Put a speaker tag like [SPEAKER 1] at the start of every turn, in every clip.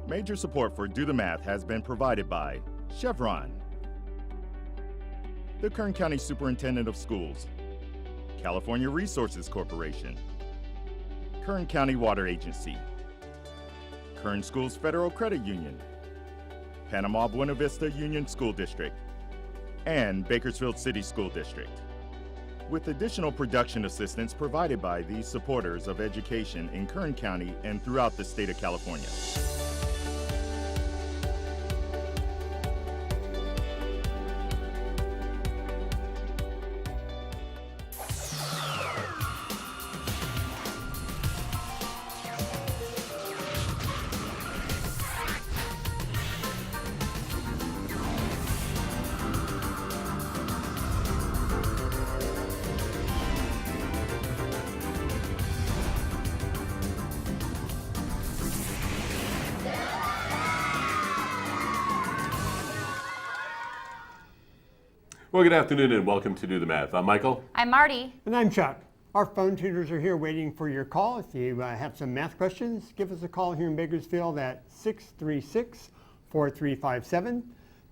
[SPEAKER 1] Major support for Do the Math has been provided by Chevron, the Kern County Superintendent of Schools, California Resources Corporation, Kern County Water Agency, Kern Schools Federal Credit Union, Panama Buena Vista Union School District, and Bakersfield City School District, with additional production assistance provided by these supporters of education in Kern County and throughout the state of California.
[SPEAKER 2] Well, good afternoon and welcome to Do the Math. I'm Michael.
[SPEAKER 3] I'm Marty.
[SPEAKER 4] And I'm Chuck. Our phone tutors are here waiting for your call. If you have some math questions, give us a call here in Bakersfield at 636-4357.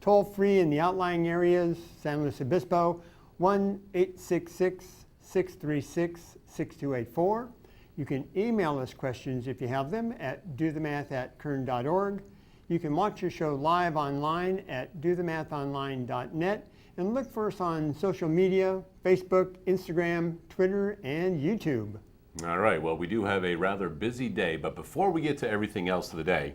[SPEAKER 4] Toll free in the outlying areas, San Luis Obispo, 1-866-636-6284. You can email us questions if you have them at dothemath@kern.org. You can watch your show live online at dothemathonline.net. And look for us on social media, Facebook, Instagram, Twitter, and YouTube.
[SPEAKER 2] All right, well, we do have a rather busy day, but before we get to everything else of the day,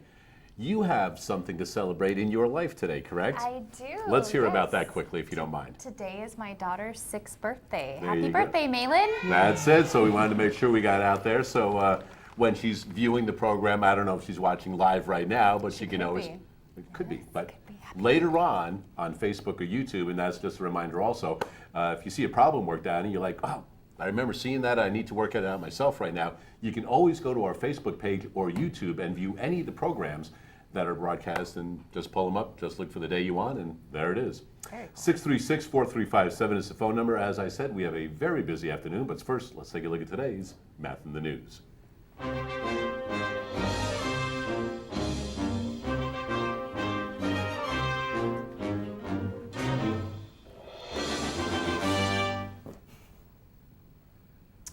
[SPEAKER 2] you have something to celebrate in your life today, correct?
[SPEAKER 3] I do.
[SPEAKER 2] Let's hear
[SPEAKER 3] yes.
[SPEAKER 2] about that quickly, if you don't mind.
[SPEAKER 3] Today is my daughter's 6th birthday.
[SPEAKER 2] There
[SPEAKER 3] Happy
[SPEAKER 2] you go.
[SPEAKER 3] birthday, Malin.
[SPEAKER 2] That's it, so we wanted to make sure we got out there. So when she's viewing the program, I don't know if she's watching live right now, but she can always...
[SPEAKER 3] Be.
[SPEAKER 2] It could be, but later on Facebook or YouTube, and that's just a reminder also, if you see a problem work down and you're like, oh, I remember seeing that, I need to work it out myself right now, you can always go to our Facebook page or YouTube and view any of the programs that are broadcast and just pull them up, just look for the day you want, and there it is. 636-4357 is the phone number. As I said, we have a very busy afternoon, but first, let's take a look at today's Math in the News.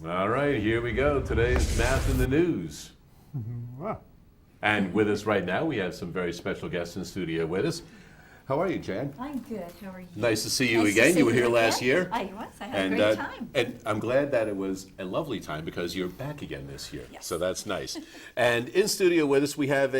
[SPEAKER 2] All right, here we go. Today's Math in the News.
[SPEAKER 4] Wow.
[SPEAKER 2] And with us right now, we have some very special guests in the studio with us. How are you, Jan?
[SPEAKER 5] I'm good. How are you?
[SPEAKER 2] Nice to see you
[SPEAKER 5] Nice to
[SPEAKER 2] again.
[SPEAKER 5] see
[SPEAKER 2] You were
[SPEAKER 5] you
[SPEAKER 2] here last
[SPEAKER 5] again.
[SPEAKER 2] year.
[SPEAKER 5] I was. I had a great time.
[SPEAKER 2] And I'm glad that it was a lovely time because you're back again this year.
[SPEAKER 5] Yes.
[SPEAKER 2] So that's nice. And in studio with us, we have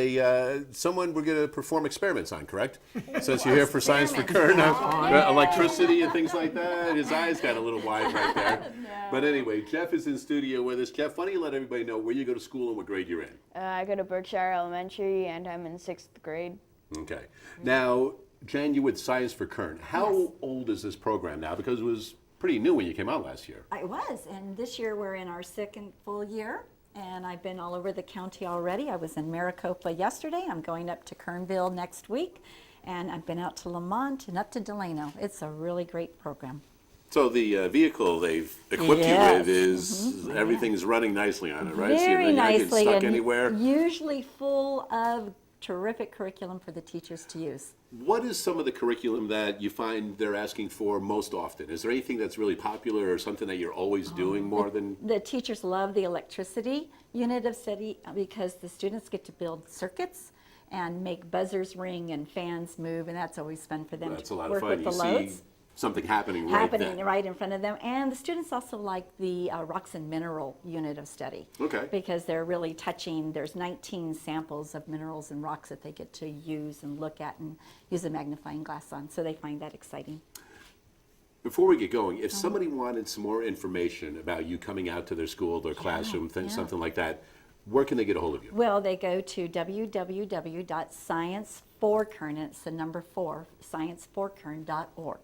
[SPEAKER 2] someone we're going to perform experiments on, correct? Since you're here for Science for Kern, electricity and things like that. His eyes got a little wide right there.
[SPEAKER 5] No.
[SPEAKER 2] But anyway, Jeff is in studio with us. Jeff, why don't you let everybody know where you go to school and what grade you're in?
[SPEAKER 6] I go to Berkshire Elementary, and I'm in 6th grade.
[SPEAKER 2] Okay. Now, Jan, you with Science for Kern. How
[SPEAKER 5] Yes.
[SPEAKER 2] old is this program now? Because it was pretty new when you came out last year.
[SPEAKER 5] I was, and this year we're in our 2nd full year, and I've been all over the county already. I was in Maricopa yesterday. I'm going up to Kernville next week, and I've been out to Lamont and up to Delano. It's a really great program.
[SPEAKER 2] So the vehicle they've equipped
[SPEAKER 5] Yes.
[SPEAKER 2] you with is everything's running nicely on it, right?
[SPEAKER 5] Very
[SPEAKER 2] so you're not getting
[SPEAKER 5] nicely,
[SPEAKER 2] stuck
[SPEAKER 5] and
[SPEAKER 2] anywhere.
[SPEAKER 5] usually full of terrific curriculum for the teachers to use.
[SPEAKER 2] What is some of the curriculum that you find they're asking for most often? Is there anything that's really popular or something that you're always doing more than?
[SPEAKER 5] The teachers love the electricity unit of study because the students get to build circuits and make buzzers ring and fans move, and that's always fun for them
[SPEAKER 2] That's a
[SPEAKER 5] to
[SPEAKER 2] lot of
[SPEAKER 5] work
[SPEAKER 2] fun.
[SPEAKER 5] with
[SPEAKER 2] You
[SPEAKER 5] the
[SPEAKER 2] see
[SPEAKER 5] loads.
[SPEAKER 2] something happening right
[SPEAKER 5] In front of them. And the students also like the rocks and mineral unit of study.
[SPEAKER 2] Okay.
[SPEAKER 5] Because they're really touching, there's 19 samples of minerals and rocks that they get to use and look at and use a magnifying glass on, so they find that exciting.
[SPEAKER 2] Before we get going, if somebody wanted some more information about you coming out to their school, their classroom,
[SPEAKER 5] yeah.
[SPEAKER 2] something like that, where can they get a hold of you?
[SPEAKER 5] Well, they go to www.science4kern, and it's the number 4, science4kern.org.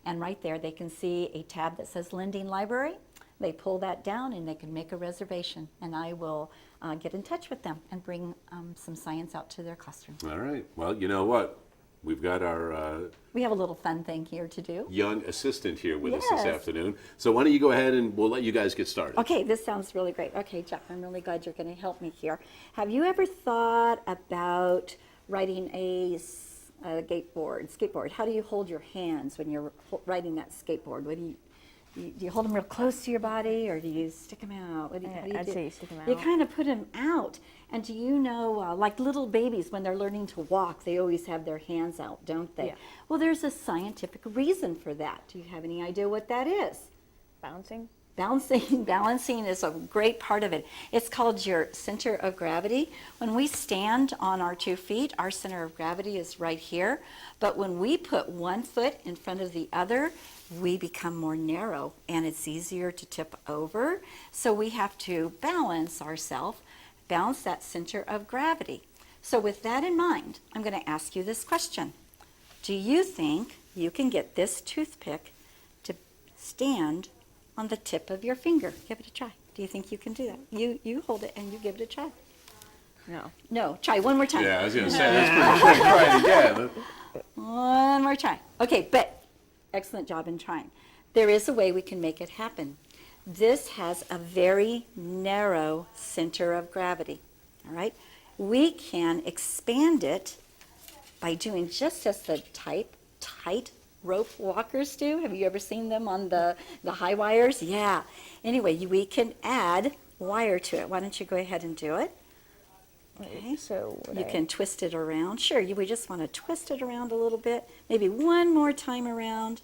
[SPEAKER 5] And right there they can see a tab that says Lending Library. They pull that down and they can make a reservation, and I will get in touch with them and bring some science out to their classroom.
[SPEAKER 2] All right. Well, you know what? We've got our
[SPEAKER 5] We have a little fun thing here to do.
[SPEAKER 2] young assistant here with us this
[SPEAKER 5] Yes.
[SPEAKER 2] afternoon. So why don't you go ahead and we'll let you guys get started.
[SPEAKER 5] Okay, this sounds really great. Okay, Jeff, I'm really glad you're going to help me here. Have you ever thought about riding a skateboard? How do you hold your hands when you're riding that skateboard? What do you hold them real close to your body, or do you stick them out? What do you
[SPEAKER 6] I'd
[SPEAKER 5] do?
[SPEAKER 6] say you stick 'em
[SPEAKER 5] You
[SPEAKER 6] out.
[SPEAKER 5] kind of put them out. And do you know, like little babies, when they're learning to walk, they always have their hands out, don't they?
[SPEAKER 6] Yeah.
[SPEAKER 5] Well, there's a scientific reason for that. Do you have any idea what that is?
[SPEAKER 6] Bouncing.
[SPEAKER 5] Balancing is a great part of it. It's called your center of gravity. When we stand on our 2 feet, our center of gravity is right here. But when we put one foot in front of the other, we become more narrow and it's easier to tip over. So we have to balance ourselves, balance that center of gravity. So with that in mind, I'm going to ask you this question. Do you think you can get this toothpick to stand on the tip of your finger? Give it a try. Do you think you can do that? You hold it and you give it a try.
[SPEAKER 6] No.
[SPEAKER 5] No, try one more time.
[SPEAKER 2] Yeah, I was going to say, that's pretty quick. Try it again.
[SPEAKER 5] One more try. Okay, but excellent job in trying. There is a way we can make it happen. This has a very narrow center of gravity, all right? We can expand it by doing just as the tight rope walkers do. Have you ever seen them on the high wires? Yeah. Anyway, we can add wire to it. Why don't you go ahead and do it? Okay.
[SPEAKER 6] So
[SPEAKER 5] You can twist it around. Sure, we just want to twist it around a little bit. Maybe one more time around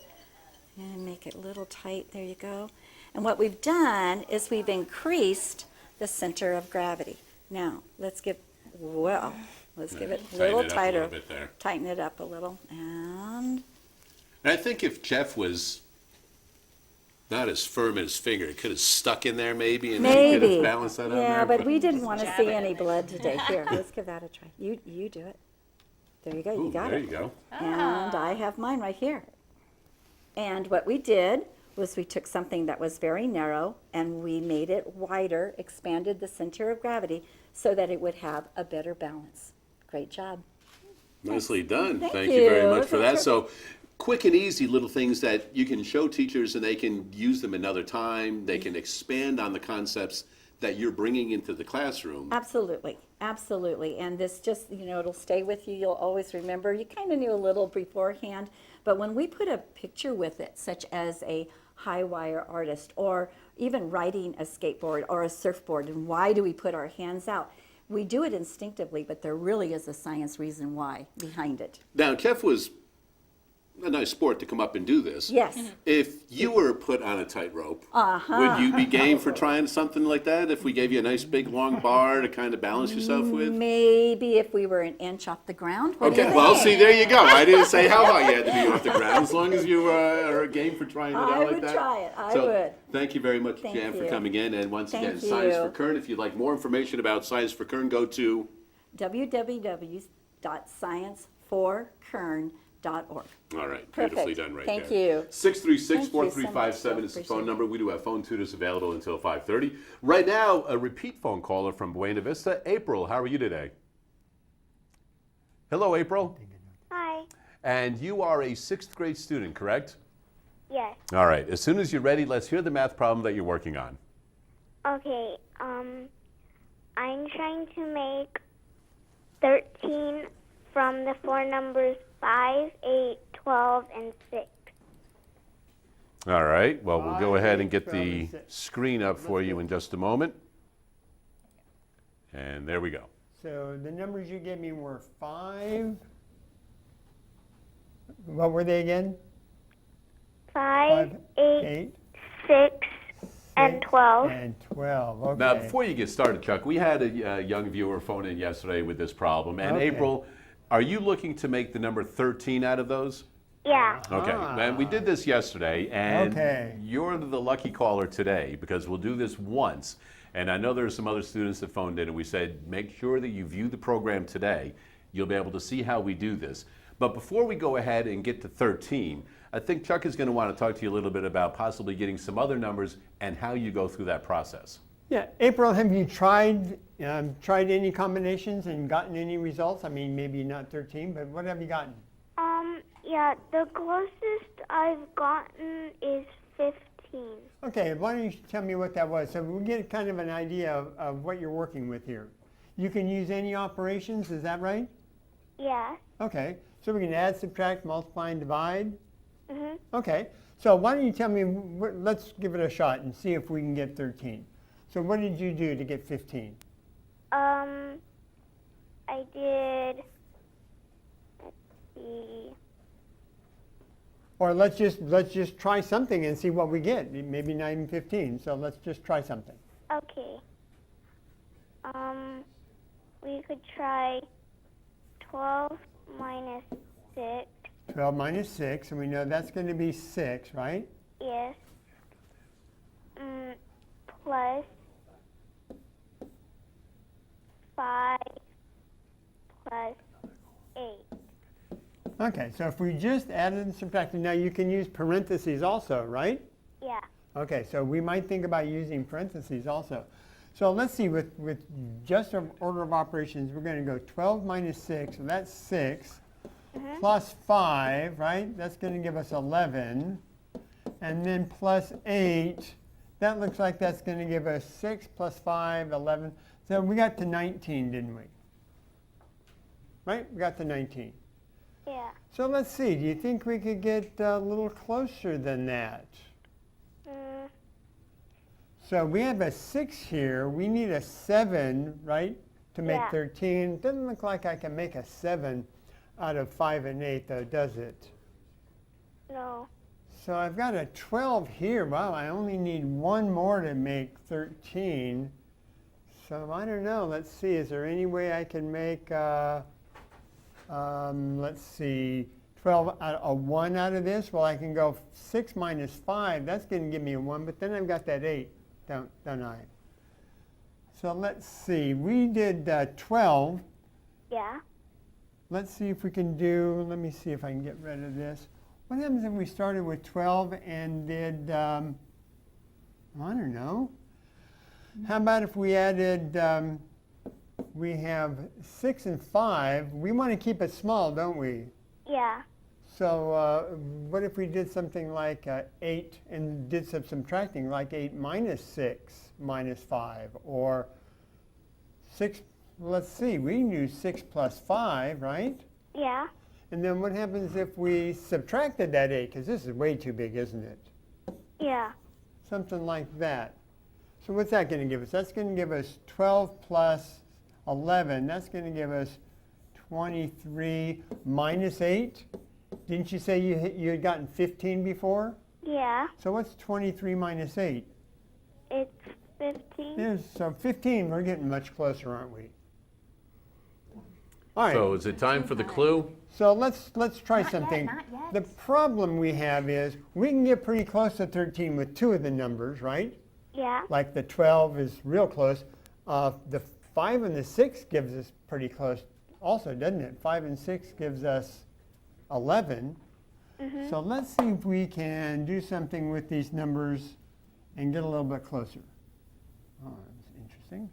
[SPEAKER 5] and make it a little tight. There you go. And what we've done is we've increased the center of gravity. Now, let's give it a little
[SPEAKER 2] Tighten it up a
[SPEAKER 5] tighter.
[SPEAKER 2] little bit there.
[SPEAKER 5] Tighten it up a little. And
[SPEAKER 2] And I think if Jeff was not as firm in his finger, it could have stuck in there maybe, and then he could have
[SPEAKER 5] maybe.
[SPEAKER 2] balanced that on
[SPEAKER 5] Yeah,
[SPEAKER 2] there.
[SPEAKER 5] but we didn't want to see any blood today. Here, let's give that a try. You do it. There you go.
[SPEAKER 2] Ooh,
[SPEAKER 5] You got
[SPEAKER 2] there
[SPEAKER 5] it.
[SPEAKER 2] you go.
[SPEAKER 5] And I have mine right here. And what we did was we took something that was very narrow and we made it wider, expanded the center of gravity so that it would have a better balance. Great job.
[SPEAKER 2] Nicely done.
[SPEAKER 5] Thank
[SPEAKER 2] you very
[SPEAKER 5] you.
[SPEAKER 2] much for
[SPEAKER 5] That's
[SPEAKER 2] that. So quick and easy little things that you can show teachers and they can use them another time. They can expand on the concepts that you're bringing into the classroom.
[SPEAKER 5] Absolutely, absolutely. And this just, it'll stay with you. You'll always remember. You kind of knew a little beforehand, but when we put a picture with it, such as a high wire artist or even riding a skateboard or a surfboard, and why do we put our hands out? We do it instinctively, but there really is a science reason why behind it.
[SPEAKER 2] Now, Jeff was a nice sport to come up and do this.
[SPEAKER 5] Yes.
[SPEAKER 2] If you were put on a tightrope, would you be game for trying something like that if we gave you a nice big long bar to kind of balance yourself with?
[SPEAKER 5] Maybe if we were an inch off the ground. What do you
[SPEAKER 2] Okay, well,
[SPEAKER 5] think?
[SPEAKER 2] see, there you go. I didn't say how high you had to be off the ground, as long as you are game for trying it out
[SPEAKER 5] I
[SPEAKER 2] like
[SPEAKER 5] would
[SPEAKER 2] that.
[SPEAKER 5] try it. I
[SPEAKER 2] So,
[SPEAKER 5] would.
[SPEAKER 2] Thank you very much,
[SPEAKER 5] Thank
[SPEAKER 2] Jan, for
[SPEAKER 5] you.
[SPEAKER 2] coming in. And once
[SPEAKER 5] Thank
[SPEAKER 2] again, Science
[SPEAKER 5] you.
[SPEAKER 2] for Kern. If you'd like more information about Science for Kern, go to
[SPEAKER 5] www.scienceforkern.org.
[SPEAKER 2] all right,
[SPEAKER 5] Perfect.
[SPEAKER 2] beautifully done right
[SPEAKER 5] Thank
[SPEAKER 2] there.
[SPEAKER 5] you.
[SPEAKER 2] 636-4357 is the
[SPEAKER 5] Appreciate
[SPEAKER 2] phone
[SPEAKER 5] it.
[SPEAKER 2] number. We do have phone tutors available until 5:30. Right now, a repeat phone caller from Buena Vista. April, how are you today? Hello, April.
[SPEAKER 7] Hi.
[SPEAKER 2] And you are a 6th grade student, correct?
[SPEAKER 7] Yes.
[SPEAKER 2] All right. As soon as you're ready, let's hear the math problem that you're working on.
[SPEAKER 7] Okay. I'm trying to make 13 from the 4 numbers 5, 8, 12, and 6.
[SPEAKER 2] All right. Well, we'll go
[SPEAKER 4] 5,
[SPEAKER 2] ahead and
[SPEAKER 4] 8,
[SPEAKER 2] get
[SPEAKER 4] 12,
[SPEAKER 2] the
[SPEAKER 4] and 6.
[SPEAKER 2] screen up for you in just a moment. And there we go.
[SPEAKER 4] So the numbers you gave me were 5. What were they again?
[SPEAKER 7] 5, 8,
[SPEAKER 4] 8,
[SPEAKER 7] 6, and 12.
[SPEAKER 4] and 12. Okay.
[SPEAKER 2] Now, before you get started, Chuck, we had a young viewer phone in yesterday with this problem. And
[SPEAKER 4] Okay.
[SPEAKER 2] April, are you looking to make the number 13 out of those?
[SPEAKER 7] Yeah.
[SPEAKER 2] Okay, and we did this yesterday, and
[SPEAKER 4] Okay.
[SPEAKER 2] you're the lucky caller today because we'll do this once. And I know there are some other students that phoned in, and we said, make sure that you view the program today. You'll be able to see how we do this. But before we go ahead and get to 13, I think Chuck is going to want to talk to you a little bit about possibly getting some other numbers and how you go through that process.
[SPEAKER 4] Yeah, April, have you tried any combinations and gotten any results? I mean, maybe not 13, but what have you gotten?
[SPEAKER 7] Yeah, the closest I've gotten is 15.
[SPEAKER 4] Okay, why don't you tell me what that was? So we get kind of an idea of what you're working with here. You can use any operations, is that right?
[SPEAKER 7] Yeah.
[SPEAKER 4] Okay, so we can add, subtract, multiply, and divide?
[SPEAKER 7] Mhm.
[SPEAKER 4] Okay, so why don't you tell me, let's give it a shot and see if we can get 13. So what did you do to get 15?
[SPEAKER 7] I did, let's see,
[SPEAKER 4] Or let's just try something and see what we get. Maybe not even 15, so let's just try something.
[SPEAKER 7] okay. We could try 12 minus 6.
[SPEAKER 4] 12 minus 6, and we know that's going to be 6, right?
[SPEAKER 7] Yes. Plus 5 plus 8.
[SPEAKER 4] Okay, so if we just added and subtracted, now you can use parentheses also, right?
[SPEAKER 7] Yeah.
[SPEAKER 4] Okay, so we might think about using parentheses also. So let's see, with just an order of operations, we're going to go 12 minus 6, so that's 6, plus 5, right? That's going to give us 11. And then plus 8, that looks like that's going to give us 6 plus 5, 11. So we got to 19, didn't we? Right? We got to 19.
[SPEAKER 7] Yeah.
[SPEAKER 4] So let's see, do you think we could get a little closer than that? So we have a 6 here. We need a 7, right, to make
[SPEAKER 7] Yeah.
[SPEAKER 4] 13. Doesn't look like I can make a 7 out of 5 and 8, though, does it?
[SPEAKER 7] No.
[SPEAKER 4] So I've got a 12 here. Wow, I only need one more to make 13. So I don't know. Let's see. Is there any way I can make, let's see, 12 a 1 out of this? Well, I can go 6 minus 5. That's going to give me a 1, but then I've got that 8, don't I? So let's see. We did 12.
[SPEAKER 7] Yeah.
[SPEAKER 4] Let's see if we can do, let me see if I can get rid of this. What happens if we started with 12 and did, I don't know. How about if we added, we have 6 and 5. We want to keep it small, don't we?
[SPEAKER 7] Yeah.
[SPEAKER 4] So what if we did something like 8 and did some subtracting, like 8 minus 6 minus 5, or 6, let's see, we can do 6 plus 5, right?
[SPEAKER 7] Yeah.
[SPEAKER 4] And then what happens if we subtracted that 8? Because this is way too big, isn't it?
[SPEAKER 7] Yeah.
[SPEAKER 4] Something like that. So what's that going to give us? That's going to give us 12 plus 11. That's going to give us 23 minus 8. Didn't you say you had gotten 15 before?
[SPEAKER 7] Yeah.
[SPEAKER 4] So what's 23 minus 8?
[SPEAKER 7] It's 15.
[SPEAKER 4] Yeah, so 15, we're getting much closer, aren't we? All right.
[SPEAKER 2] So is it time for the clue?
[SPEAKER 4] So let's try
[SPEAKER 3] Not yet,
[SPEAKER 4] something.
[SPEAKER 3] not yet.
[SPEAKER 4] The problem we have is we can get pretty close to 13 with 2 of the numbers, right?
[SPEAKER 7] Yeah.
[SPEAKER 4] Like the 12 is real close. The 5 and the 6 gives us pretty close also, doesn't it? 5 and 6 gives us 11. So let's see if we can do something with these numbers and get a little bit closer. Oh, that's interesting.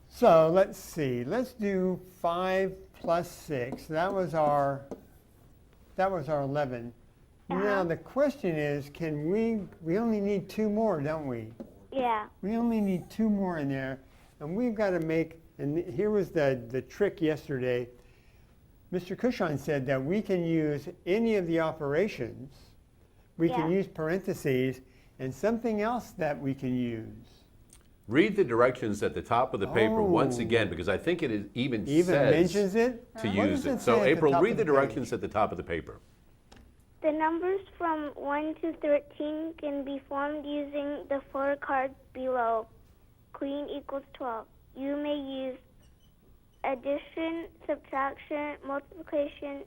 [SPEAKER 4] So let's see. Let's do 5 plus 6. That was our 11. Now the question is, can we only need 2 more, don't we?
[SPEAKER 7] Yeah.
[SPEAKER 4] We only need 2 more in there, and we've got to make, and here was the trick yesterday. Mr. Cushon said that we can use any of the operations. We can
[SPEAKER 7] Yeah.
[SPEAKER 4] use parentheses, and something else that we can use.
[SPEAKER 2] Read the directions at the top of the paper once
[SPEAKER 4] Oh.
[SPEAKER 2] again, because I think it
[SPEAKER 4] Even
[SPEAKER 2] says
[SPEAKER 4] mentions it?
[SPEAKER 2] to
[SPEAKER 4] What
[SPEAKER 2] use
[SPEAKER 4] does
[SPEAKER 2] it.
[SPEAKER 4] say
[SPEAKER 2] So
[SPEAKER 4] at the
[SPEAKER 2] April,
[SPEAKER 4] top
[SPEAKER 2] read
[SPEAKER 4] of
[SPEAKER 2] the
[SPEAKER 4] the
[SPEAKER 2] directions
[SPEAKER 4] page?
[SPEAKER 2] at the top of the paper.
[SPEAKER 7] The numbers from 1 to 13 can be formed using the 4 cards below. Queen equals 12. You may use addition, subtraction, multiplication,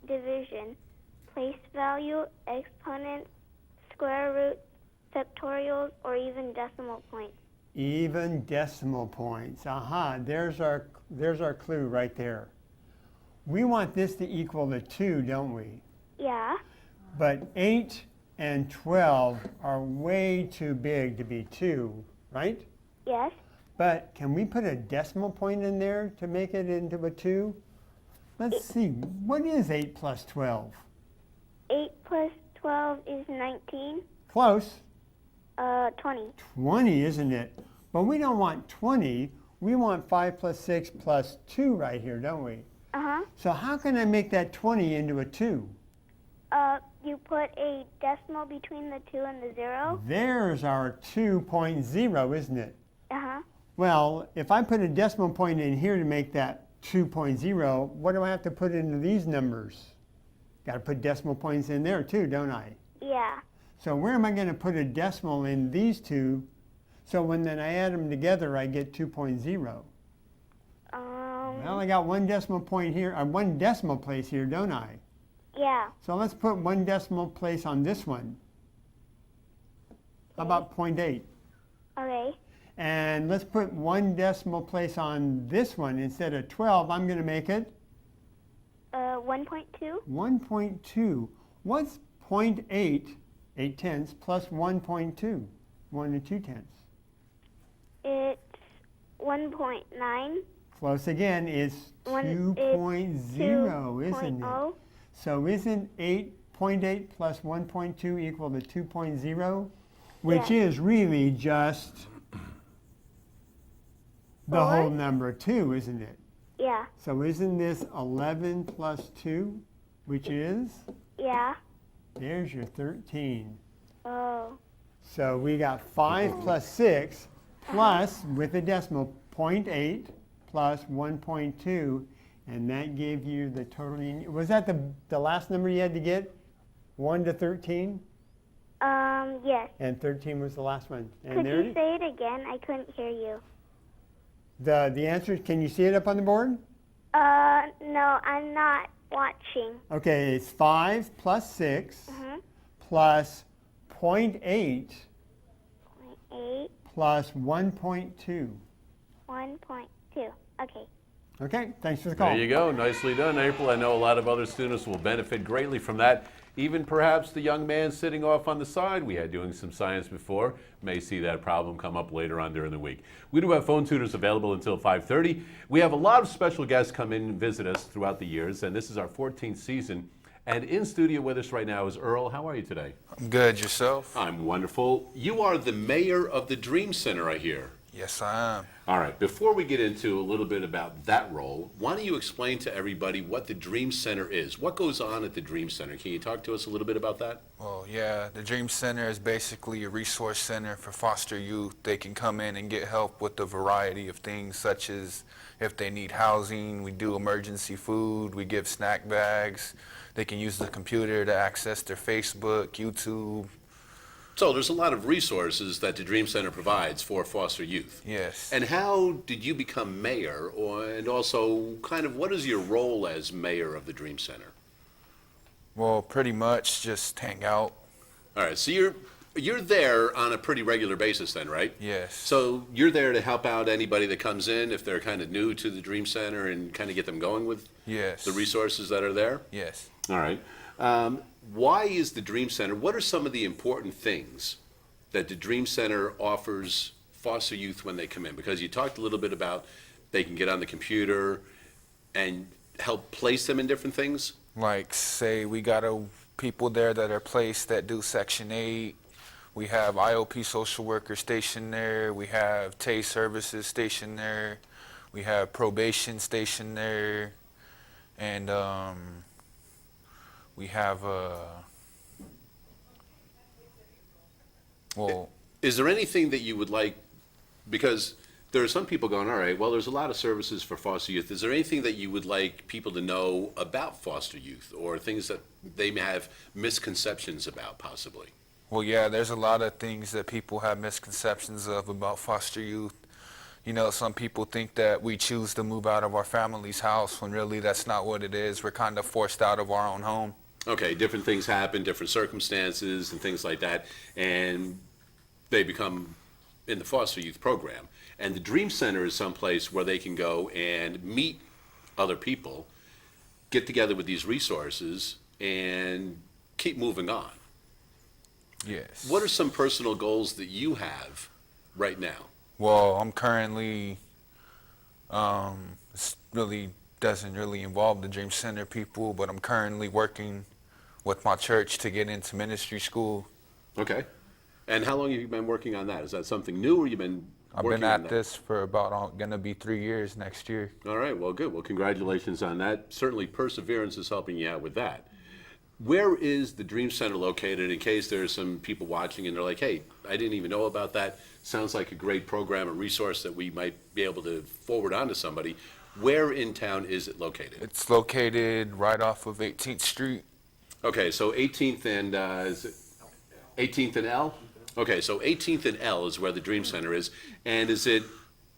[SPEAKER 7] division, place value, exponents, square roots, factorials, or even decimal points.
[SPEAKER 4] Even decimal points. Aha, there's our clue right there. We want this to equal to 2, don't we?
[SPEAKER 7] Yeah.
[SPEAKER 4] But 8 and 12 are way too big to be 2, right?
[SPEAKER 7] Yes.
[SPEAKER 4] But can we put a decimal point in there to make it into a 2? Let's see, what is 8 plus 12?
[SPEAKER 7] 8 plus 12 is 19.
[SPEAKER 4] Close.
[SPEAKER 7] 20.
[SPEAKER 4] 20, isn't it? But we don't want 20. We want 5 plus 6 plus 2 right here, don't we?
[SPEAKER 7] Uh-huh.
[SPEAKER 4] So how can I make that 20 into a 2?
[SPEAKER 7] You put a decimal between the 2 and the 0.
[SPEAKER 4] There's our 2.0, isn't it?
[SPEAKER 7] Uh-huh.
[SPEAKER 4] Well, if I put a decimal point in here to make that 2.0, what do I have to put into these numbers? Got to put decimal points in there too, don't I?
[SPEAKER 7] Yeah.
[SPEAKER 4] So where am I going to put a decimal in these two? So when then I add them together, I get 2.0. Well, I got one decimal point here, one decimal place here, don't I?
[SPEAKER 7] Yeah.
[SPEAKER 4] So let's put one decimal place on this one. How about 0.8?
[SPEAKER 7] Okay.
[SPEAKER 4] And let's put one decimal place on this one. Instead of 12, I'm going to make it
[SPEAKER 7] 1.2.
[SPEAKER 4] 1.2. What's 0.8, 8 tenths, plus 1.2, 1 and 2 tenths?
[SPEAKER 7] It's 1.9.
[SPEAKER 4] Close again, it's 2.0, isn't it? So isn't 0.8 plus 1.2 equal to 2.0? Which is really just the whole number 2, isn't it?
[SPEAKER 7] Yeah.
[SPEAKER 4] So isn't this 11 plus 2, which is?
[SPEAKER 7] Yeah.
[SPEAKER 4] There's your 13.
[SPEAKER 7] Oh.
[SPEAKER 4] So we got 5 plus 6 plus, with a decimal, 0.8 plus 1.2, and that gave you the total. Was that the last number you had to get? 1 to 13?
[SPEAKER 7] Yes.
[SPEAKER 4] And 13 was the last one. And
[SPEAKER 7] Could
[SPEAKER 4] there
[SPEAKER 7] you say it again? I couldn't hear you.
[SPEAKER 4] the answer, can you see it up on the board?
[SPEAKER 7] No, I'm not watching.
[SPEAKER 4] Okay, it's 5 plus 6 plus 0.8
[SPEAKER 7] 0.8,
[SPEAKER 4] plus 1.2.
[SPEAKER 7] 1.2. Okay.
[SPEAKER 4] Okay, thanks for the call.
[SPEAKER 2] There you go. Nicely done, April. I know a lot of other students will benefit greatly from that. Even perhaps the young man sitting off on the side we had doing some science before may see that problem come up later on during the week. We do have phone tutors available until 5:30. We have a lot of special guests come in and visit us throughout the years, and this is our 14th season. And in studio with us right now is Earle. How are you today?
[SPEAKER 8] I'm good. Yourself?
[SPEAKER 2] I'm wonderful. You are the mayor of the Dream Center, I hear.
[SPEAKER 8] Yes, I am.
[SPEAKER 2] All right, before we get into a little bit about that role, why don't you explain to everybody what the Dream Center is? What goes on at the Dream Center? Can you talk to us a little bit about that?
[SPEAKER 8] Well, yeah, the Dream Center is basically a resource center for foster youth. They can come in and get help with a variety of things, such as if they need housing, we do emergency food, we give snack bags. They can use the computer to access their Facebook, YouTube.
[SPEAKER 2] So there's a lot of resources that the Dream Center provides for foster youth.
[SPEAKER 8] Yes.
[SPEAKER 2] And how did you become mayor, and also kind of what is your role as mayor of the Dream Center?
[SPEAKER 8] Well, pretty much just hang out.
[SPEAKER 2] All right, so you're there on a pretty regular basis then, right?
[SPEAKER 8] Yes.
[SPEAKER 2] So you're there to help out anybody that comes in if they're kind of new to the Dream Center and kind of get them going with
[SPEAKER 8] Yes.
[SPEAKER 2] the resources that are there?
[SPEAKER 8] Yes.
[SPEAKER 2] All right. Why is the Dream Center, what are some of the important things that the Dream Center offers foster youth when they come in? Because you talked a little bit about they can get on the computer and help place them in different things.
[SPEAKER 8] Like, say, we got people there that are placed that do Section 8. We have IOP social workers stationed there. We have TAY services stationed there. We have probation stationed there. And we have, well...
[SPEAKER 2] Is there anything that you would like, because there are some people going, all right, well, there's a lot of services for foster youth. Is there anything that you would like people to know about foster youth or things that they may have misconceptions about possibly?
[SPEAKER 8] Well, yeah, there's a lot of things that people have misconceptions of about foster youth. You know, some people think that we choose to move out of our family's house when really that's not what it is. We're kind of forced out of our own home.
[SPEAKER 2] Okay, different things happen, different circumstances and things like that, and they become in the foster youth program. And the Dream Center is someplace where they can go and meet other people, get together with these resources, and keep moving on.
[SPEAKER 8] Yes.
[SPEAKER 2] What are some personal goals that you have right now?
[SPEAKER 8] Well, I'm currently really doesn't really involve the Dream Center people, but I'm currently working with my church to get into ministry school.
[SPEAKER 2] Okay. And how long have you been working on that? Is that something new, or you've been working
[SPEAKER 8] I've been
[SPEAKER 2] on
[SPEAKER 8] at
[SPEAKER 2] that?
[SPEAKER 8] this for about gonna be 3 years next year.
[SPEAKER 2] All right, well, good. Well, congratulations on that. Certainly perseverance is helping you out with that. Where is the Dream Center located, in case there's some people watching and they're like, hey, I didn't even know about that. Sounds like a great program, a resource that we might be able to forward on to somebody. Where in town is it located?
[SPEAKER 8] It's located right off of 18th Street.
[SPEAKER 2] Okay, so 18th and, is it 18th and L? Okay, so 18th and L is where the Dream Center is. And is it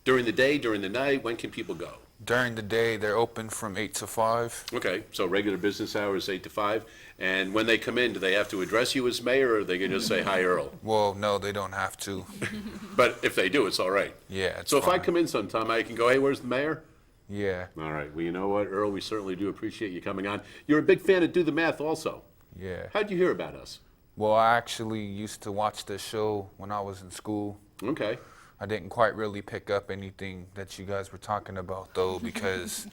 [SPEAKER 2] during the day, during the night? When can people go?
[SPEAKER 8] During the day, they're open from 8 to 5.
[SPEAKER 2] Okay, so regular business hours, 8 to 5. And when they come in, do they have to address you as mayor, or they can just say, hi, Earle?
[SPEAKER 8] Well, no, they don't have to.
[SPEAKER 2] But if they do, it's all right.
[SPEAKER 8] Yeah, it's
[SPEAKER 2] So if I
[SPEAKER 8] fine.
[SPEAKER 2] come in sometime, I can go, hey, where's the mayor?
[SPEAKER 8] Yeah,
[SPEAKER 2] All right, well, you know what, Earle, we certainly do appreciate you coming on. You're a big fan of Do the Math also.
[SPEAKER 8] yeah.
[SPEAKER 2] How'd you hear about us?
[SPEAKER 8] Well, I actually used to watch this show when I was in school.
[SPEAKER 2] Okay.
[SPEAKER 8] I didn't quite really pick up anything that you guys were talking about, though, because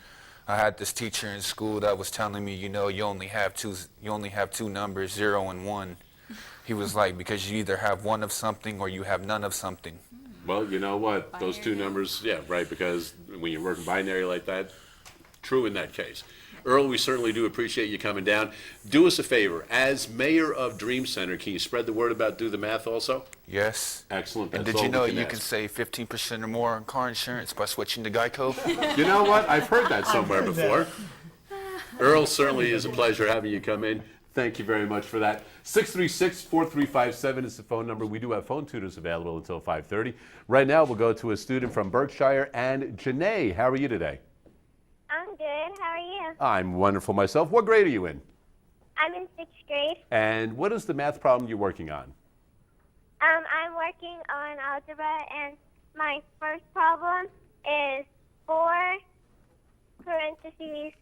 [SPEAKER 8] I had this teacher in school that was telling me, you know, you only have two numbers, 0 and 1. He was like, because you either have one of something or you have none of something.
[SPEAKER 2] Well, you know what, those two numbers, yeah, right, because when you're working binary like that, true in that case. Earle, we certainly do appreciate you coming down. Do us a favor, as mayor of Dream Center, can you spread the word about Do the Math also?
[SPEAKER 8] Yes.
[SPEAKER 2] Excellent.
[SPEAKER 8] And
[SPEAKER 2] That's
[SPEAKER 8] did you
[SPEAKER 2] all
[SPEAKER 8] know
[SPEAKER 2] we
[SPEAKER 8] you
[SPEAKER 2] ask.
[SPEAKER 8] can save 15% or more on car insurance by switching to Geico?
[SPEAKER 2] You know what? I've heard that somewhere before. Earle, certainly is a pleasure having you come in. Thank you very much for that. 636-4357 is the phone number. We do have phone tutors available until 5:30. Right now, we'll go to a student from Berkshire. And Janae, how are you today?
[SPEAKER 7] I'm good. How are you?
[SPEAKER 2] I'm wonderful myself. What grade are you in?
[SPEAKER 7] I'm in 6th grade.
[SPEAKER 2] And what is the math problem you're working on?
[SPEAKER 7] I'm working on algebra, and my first problem is 4 parentheses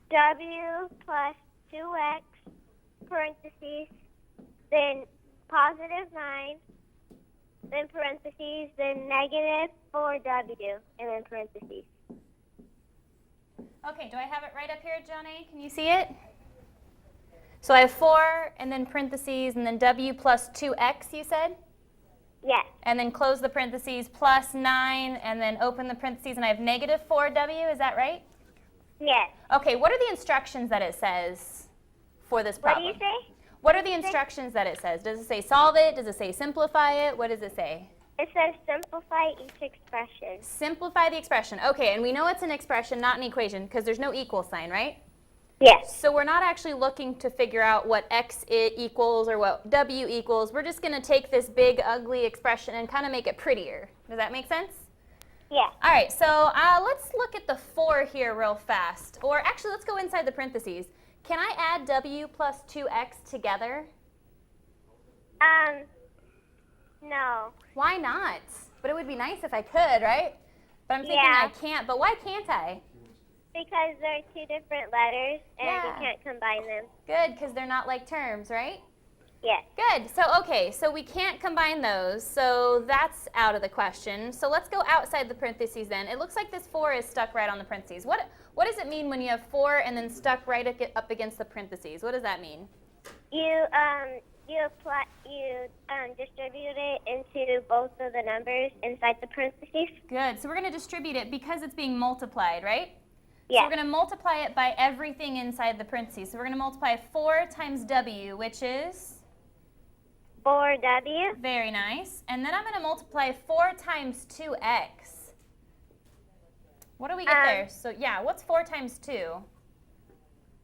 [SPEAKER 7] w plus 2x parentheses, then positive 9, then parentheses, then negative 4w, and then parentheses.
[SPEAKER 3] Okay, do I have it right up here, Johnny? Can you see it? So I have 4 and then parentheses and then w plus 2x, you said?
[SPEAKER 7] Yes.
[SPEAKER 3] And then close the parentheses plus 9 and then open the parentheses and I have negative 4w, is that right?
[SPEAKER 7] Yes.
[SPEAKER 3] Okay, what are the instructions that it says for this
[SPEAKER 7] What
[SPEAKER 3] problem?
[SPEAKER 7] do you say?
[SPEAKER 3] What are the instructions that it says? Does it say solve it? Does it say simplify it? What does it say?
[SPEAKER 7] It says simplify each expression.
[SPEAKER 3] Simplify the expression. Okay, and we know it's an expression, not an equation, because there's no equal sign, right?
[SPEAKER 7] Yes.
[SPEAKER 3] So we're not actually looking to figure out what x equals or what w equals. We're just going to take this big, ugly expression and kind of make it prettier. Does that make sense?
[SPEAKER 7] Yeah.
[SPEAKER 3] All right, so let's look at the 4 here real fast. Or actually, let's go inside the parentheses. Can I add w plus 2x together?
[SPEAKER 7] No.
[SPEAKER 3] Why not? But it would be nice if I could, right? But I'm thinking
[SPEAKER 7] Yeah.
[SPEAKER 3] I can't. But why can't I?
[SPEAKER 7] Because they're 2 different letters, and
[SPEAKER 3] Yeah.
[SPEAKER 7] you can't combine them.
[SPEAKER 3] Good, because they're not like terms, right?
[SPEAKER 7] Yes.
[SPEAKER 3] Good. So, okay, so we can't combine those, so that's out of the question. So let's go outside the parentheses then. It looks like this 4 is stuck right on the parentheses. What does it mean when you have 4 and then stuck right up against the parentheses? What does that mean?
[SPEAKER 7] You distribute it into both of the numbers inside the parentheses.
[SPEAKER 3] Good. So we're going to distribute it because it's being multiplied, right? So
[SPEAKER 7] Yes.
[SPEAKER 3] we're going to multiply it by everything inside the parentheses. So we're going to multiply 4 times w, which is?
[SPEAKER 7] 4w.
[SPEAKER 3] Very nice. And then I'm going to multiply 4 times 2x. What do we get there? So yeah, what's 4 times 2?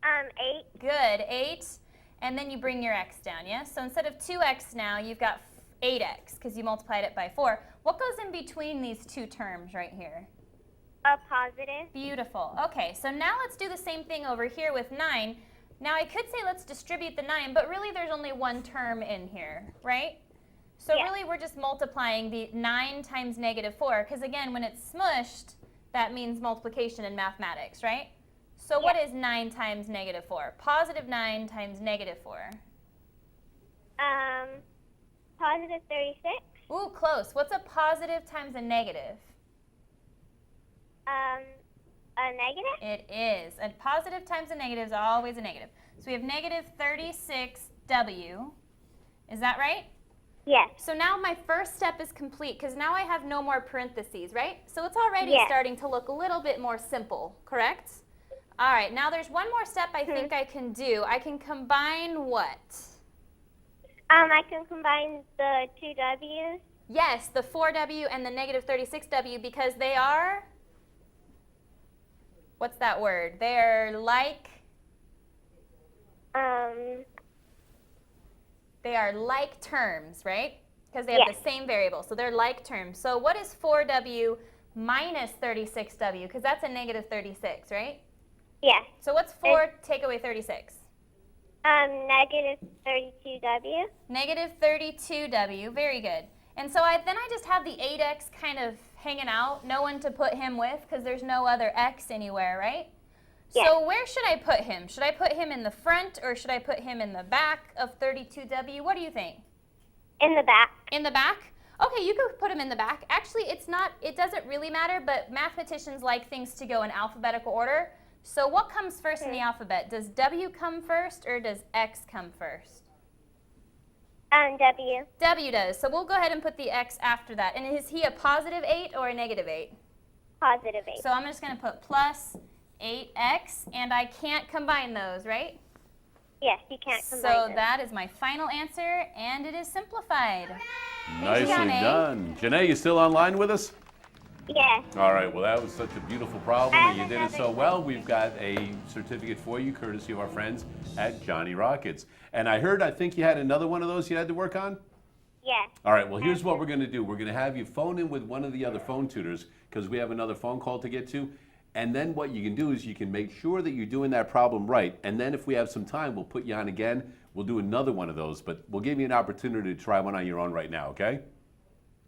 [SPEAKER 7] 8.
[SPEAKER 3] Good, 8. And then you bring your x down, yes? So instead of 2x now, you've got 8x because you multiplied it by 4. What goes in between these two terms right here?
[SPEAKER 7] A positive.
[SPEAKER 3] Beautiful. Okay, so now let's do the same thing over here with 9. Now I could say let's distribute the 9, but really there's only one term in here, right? So
[SPEAKER 7] Yeah.
[SPEAKER 3] really we're just multiplying the 9 times negative 4, because again, when it's smushed, that means multiplication in mathematics, right? So what is 9 times negative 4? Positive 9 times negative 4.
[SPEAKER 7] Positive 36.
[SPEAKER 3] Ooh, close. What's a positive times a negative?
[SPEAKER 7] A a negative?
[SPEAKER 3] It is. A positive times a negative is always a negative. So we have negative 36W. Is that right?
[SPEAKER 7] Yes.
[SPEAKER 3] So now my first step is complete because now I have no more parentheses, right? So it's already
[SPEAKER 7] Yes.
[SPEAKER 3] starting to look a little bit more simple, correct? All right, now there's one more step I think I can do. I can combine what?
[SPEAKER 7] I can combine the two W's.
[SPEAKER 3] Yes, the 4W and the negative 36W because they are, what's that word? They're like, they are like terms, right? Because they have
[SPEAKER 7] Yes.
[SPEAKER 3] the same variable, so they're like terms. So what is 4W minus 36W? Because that's a negative 36, right?
[SPEAKER 7] Yes.
[SPEAKER 3] So what's 4 take away 36?
[SPEAKER 7] Negative 32W.
[SPEAKER 3] Negative 32W, very good. And so then I just have the 8x kind of hanging out, no one to put him with because there's no other x anywhere, right?
[SPEAKER 7] Yes.
[SPEAKER 3] So where should I put him? Should I put him in the front or should I put him in the back of 32W? What do you think?
[SPEAKER 7] In the back.
[SPEAKER 3] In the back? Okay, you could put him in the back. Actually, it doesn't really matter, but mathematicians like things to go in alphabetical order. So what comes first in the alphabet? Does W come first or does X come first?
[SPEAKER 7] W.
[SPEAKER 3] W does. So we'll go ahead and put the X after that. And is he a positive 8 or a negative 8?
[SPEAKER 7] Positive 8.
[SPEAKER 3] So I'm just going to put plus 8X, and I can't combine those, right?
[SPEAKER 7] Yes, you can't combine
[SPEAKER 3] So
[SPEAKER 7] them.
[SPEAKER 3] that is my final answer, and it is simplified.
[SPEAKER 2] Nicely
[SPEAKER 3] Janae.
[SPEAKER 2] done. Janae, you still online with us?
[SPEAKER 7] Yes.
[SPEAKER 2] All right, well, that was such a beautiful problem,
[SPEAKER 7] I
[SPEAKER 2] and you
[SPEAKER 7] have
[SPEAKER 2] did it so
[SPEAKER 7] another
[SPEAKER 2] well. We've got a certificate for you, courtesy of our friends at Johnny Rockets. And I think you had another one of those you had to work on?
[SPEAKER 7] Yes.
[SPEAKER 2] All right, well, here's what we're going to do. We're going to have you phone in with one of the other phone tutors because we have another phone call to get to. And then what you can do is you can make sure that you're doing that problem right. And then if we have some time, we'll put you on again. We'll do another one of those, but we'll give you an opportunity to try one on your own right now, okay?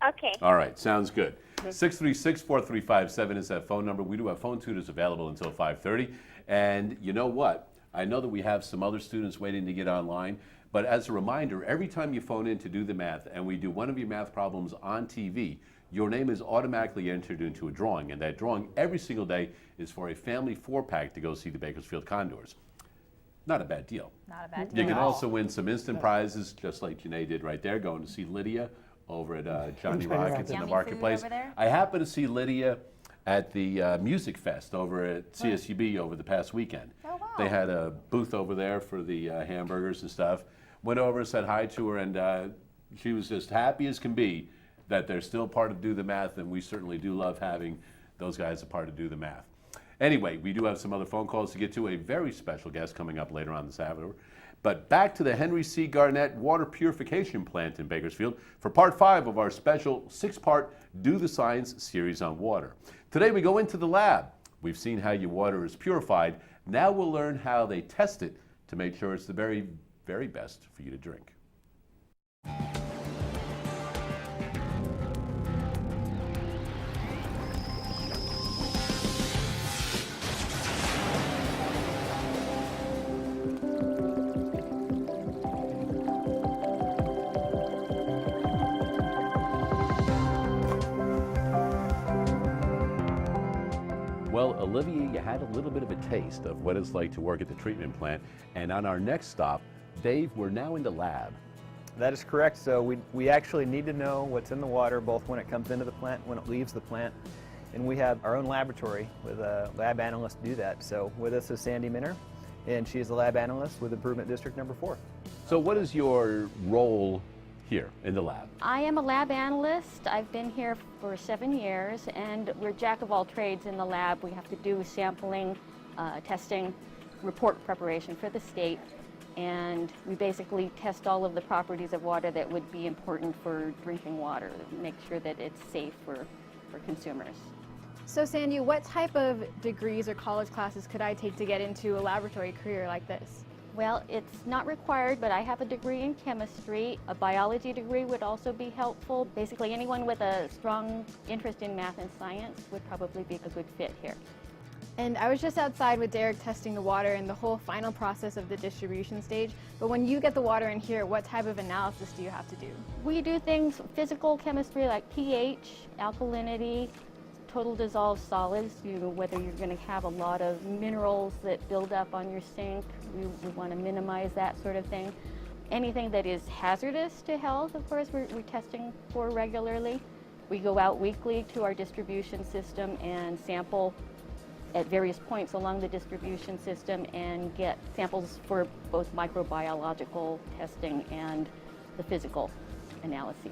[SPEAKER 7] Okay.
[SPEAKER 2] All right, sounds good. 636-4357 is that phone number. We do have phone tutors available until 5:30. And you know what? I know that we have some other students waiting to get online, but as a reminder, every time you phone in to do the math and we do one of your math problems on TV, your name is automatically entered into a drawing, and that drawing every single day is for a family 4-pack to go see the Bakersfield Condors. Not a bad deal.
[SPEAKER 3] Not a bad
[SPEAKER 2] You
[SPEAKER 3] deal.
[SPEAKER 2] can also win some instant prizes, just like Janae did right there, going to see Lydia over at Johnny Rockets in
[SPEAKER 3] Yummy
[SPEAKER 2] the marketplace.
[SPEAKER 3] food over there.
[SPEAKER 2] I happened to see Lydia at the Music Fest over at CSUB over the past weekend.
[SPEAKER 3] Oh, wow.
[SPEAKER 2] They had a booth over there for the hamburgers and stuff. Went over, said hi to her, and she was just happy as can be that they're still part of Do the Math, and we certainly do love having those guys a part of Do the Math. Anyway, we do have some other phone calls to get to. A very special guest coming up later on this hour. But back to the Henry C. Garnett Water Purification Plant in Bakersfield for part 5 of our special 6-part Do the Science series on water. Today we go into the lab. We've seen how your water is purified. Now we'll learn how they test it to make sure it's the very, very best for you to drink. Well, Olivia, you had a little bit of a taste of what it's like to work at the treatment plant. And on our next stop, Dave, we're now in the lab.
[SPEAKER 9] That is correct. So we actually need to know what's in the water, both when it comes into the plant, when it leaves the plant. And we have our own laboratory with a lab analyst do that. So with us is Sandy Minner, and she's the lab analyst with Improvement District number 4.
[SPEAKER 2] So what is your role here in the lab?
[SPEAKER 10] I am a lab analyst. I've been here for 7 years, and we're jack of all trades in the lab. We have to do sampling, testing, report preparation for the state, and we basically test all of the properties of water that would be important for drinking water, make sure that it's safe for consumers.
[SPEAKER 11] So Sandy, what type of degrees or college classes could I take to get into a laboratory career like this?
[SPEAKER 10] Well, it's not required, but I have a degree in chemistry. A biology degree would also be helpful. Basically, anyone with a strong interest in math and science would probably be a good fit here.
[SPEAKER 11] And I was just outside with Derek testing the water and the whole final process of the distribution stage. But when you get the water in here, what type of analysis do you have to do?
[SPEAKER 10] We do things, physical chemistry like pH, alkalinity, total dissolved solids, whether you're going to have a lot of minerals that build up on your sink, we want to minimize that sort of thing. Anything that is hazardous to health, of course, we're testing for regularly. We go out weekly to our distribution system and sample at various points along the distribution system and get samples for both microbiological testing and the physical analyses.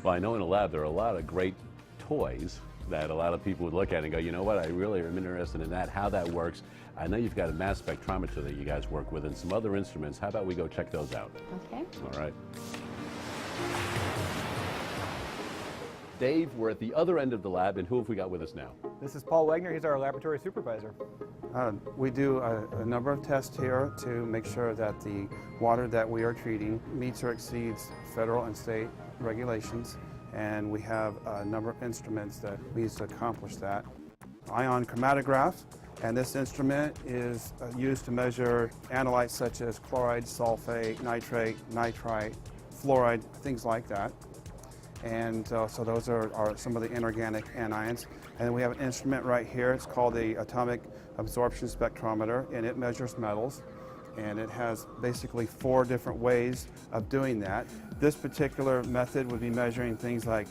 [SPEAKER 2] Well, I know in a lab there are a lot of great toys that a lot of people would look at and go, you know what, I really am interested in that, how that works. I know you've got a mass spectrometer that you guys work with and some other instruments. How about we go check those out?
[SPEAKER 10] Okay.
[SPEAKER 2] All right. Dave, we're at the other end of the lab, and who have we got with us now?
[SPEAKER 9] This is Paul Wagner. He's our laboratory supervisor.
[SPEAKER 12] We do a number of tests here to make sure that the water that we are treating meets or exceeds federal and state regulations, and we have a number of instruments that we use to accomplish that. Ion chromatograph, and this instrument is used to measure analytes such as chloride, sulfate, nitrate, nitrite, fluoride, things like that. And so those are some of the inorganic anions. And then we have an instrument right here. It's called the Atomic Absorption Spectrometer, and it measures metals. And it has basically 4 different ways of doing that. This particular method would be measuring things like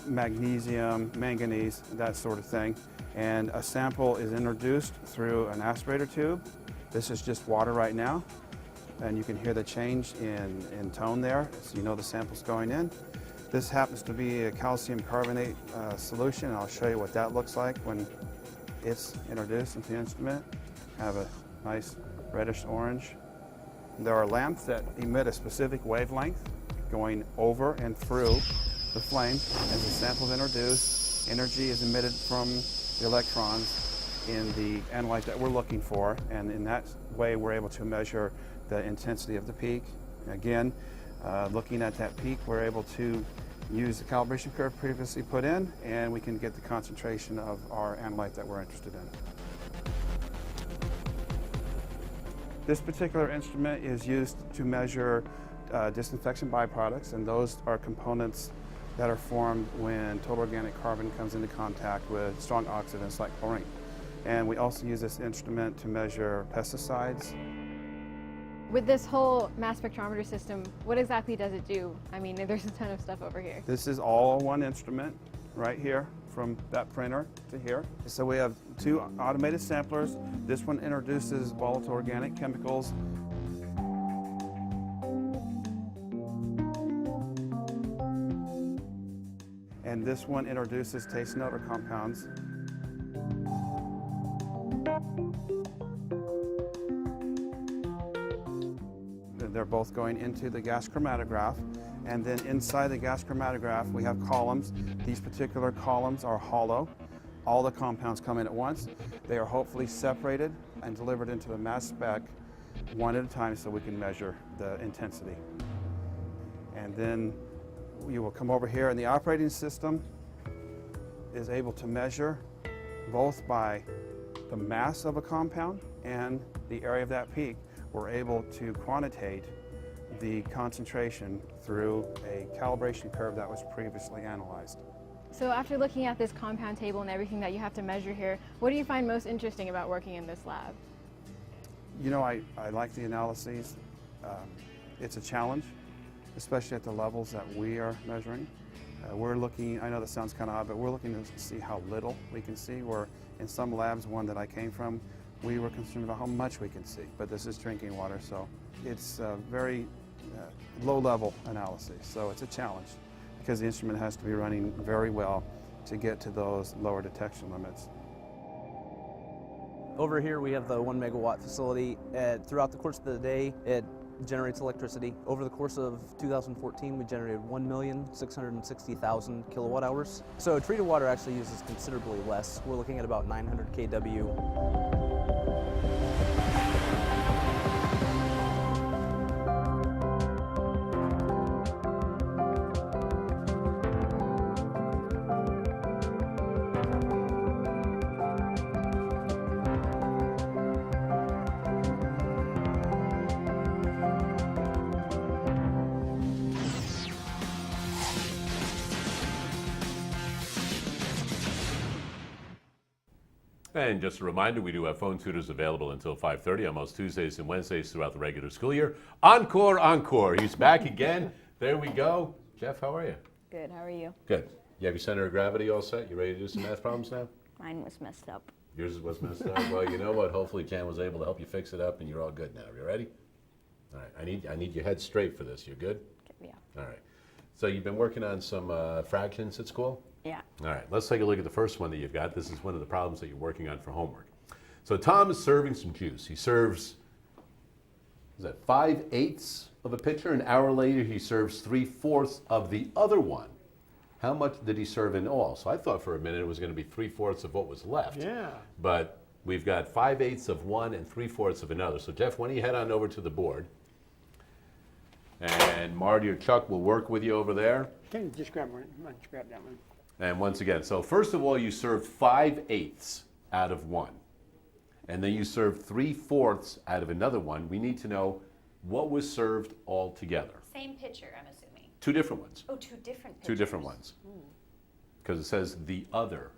[SPEAKER 12] magnesium, manganese, that sort of thing. And a sample is introduced through an aspirator tube. This is just water right now. And you can hear the change in tone there, so you know the sample's going in. This happens to be a calcium carbonate solution, and I'll show you what that looks like when it's introduced into the instrument. Have a nice reddish orange. There are lamps that emit a specific wavelength going over and through the flame. As the sample is introduced, energy is emitted from the electrons in the analyte that we're looking for, and in that way we're able to measure the intensity of the peak. Again, looking at that peak, we're able to use the calibration curve previously put in, and we can get the concentration of our analyte that we're interested in. This particular instrument is used to measure disinfection byproducts, and those are components that are formed when total organic carbon comes into contact with strong oxidants like chlorine. And we also use this instrument to measure pesticides.
[SPEAKER 11] With this whole mass spectrometer system, what exactly does it do? I mean, there's a ton of stuff over here.
[SPEAKER 12] This is all one instrument right here from that printer to here. So we have 2 automated samplers. This one introduces volatile organic chemicals. And this one introduces taste and odor compounds. They're both going into the gas chromatograph, and then inside the gas chromatograph we have columns. These particular columns are hollow. All the compounds come in at once. They are hopefully separated and delivered into the mass spec one at a time so we can measure the intensity. And then you will come over here, and the operating system is able to measure both by the mass of a compound and the area of that peak. We're able to quantitate the concentration through a calibration curve that was previously analyzed.
[SPEAKER 11] So after looking at this compound table and everything that you have to measure here, what do you find most interesting about working in this lab?
[SPEAKER 12] You know, I like the analyses. It's a challenge, especially at the levels that we are measuring. We're looking, I know that sounds kind of odd, but we're looking to see how little we can see. Where in some labs, one that I came from, we were concerned about how much we can see, but this is drinking water, so it's very low-level analysis. So it's a challenge because the instrument has to be running very well to get to those lower detection limits.
[SPEAKER 13] Over here we have the 1 megawatt facility. Throughout the course of the day, it generates electricity. Over the course of 2014, we generated 1,660,000 kilowatt hours. So treated water actually uses considerably less. We're looking at about 900 kW.
[SPEAKER 2] And just a reminder, we do have phone tutors available until 5:30 on most Tuesdays and Wednesdays throughout the regular school year. Encore, encore. He's back again. There we go. Jeff, how are you?
[SPEAKER 6] Good, how are you?
[SPEAKER 2] Good. You have your center of gravity all set? You ready to do some math problems now?
[SPEAKER 6] Mine was messed up.
[SPEAKER 2] Yours was messed up. Well, you know what? Hopefully Jan was able to help you fix it up and you're all good now. You ready? All right. I need your head straight for this. You good?
[SPEAKER 6] Yeah.
[SPEAKER 2] All right. So you've been working on some fractions at school?
[SPEAKER 6] Yeah.
[SPEAKER 2] All right. Let's take a look at the first one that you've got. This is one of the problems that you're working on for homework. So Tom is serving some juice. He serves, is that 5/8 of a pitcher? An hour later, he serves 3/4 of the other one. How much did he serve in all? So I thought for a minute it was going to be 3/4 of what was left.
[SPEAKER 4] Yeah.
[SPEAKER 2] But we've got 5/8 of one and 3/4 of another. So Jeff, why don't you head on over to the board? And Marty or Chuck will work with you over there.
[SPEAKER 4] Okay, just grab one. Why don't you grab that one?
[SPEAKER 2] And once again, so first of all, you served 5/8 out of one. And then you served 3/4 out of another one. We need to know what was served all together.
[SPEAKER 3] Same pitcher, I'm assuming.
[SPEAKER 2] Two different ones.
[SPEAKER 3] Oh, two different pitchers.
[SPEAKER 2] Two different ones. Because it says the other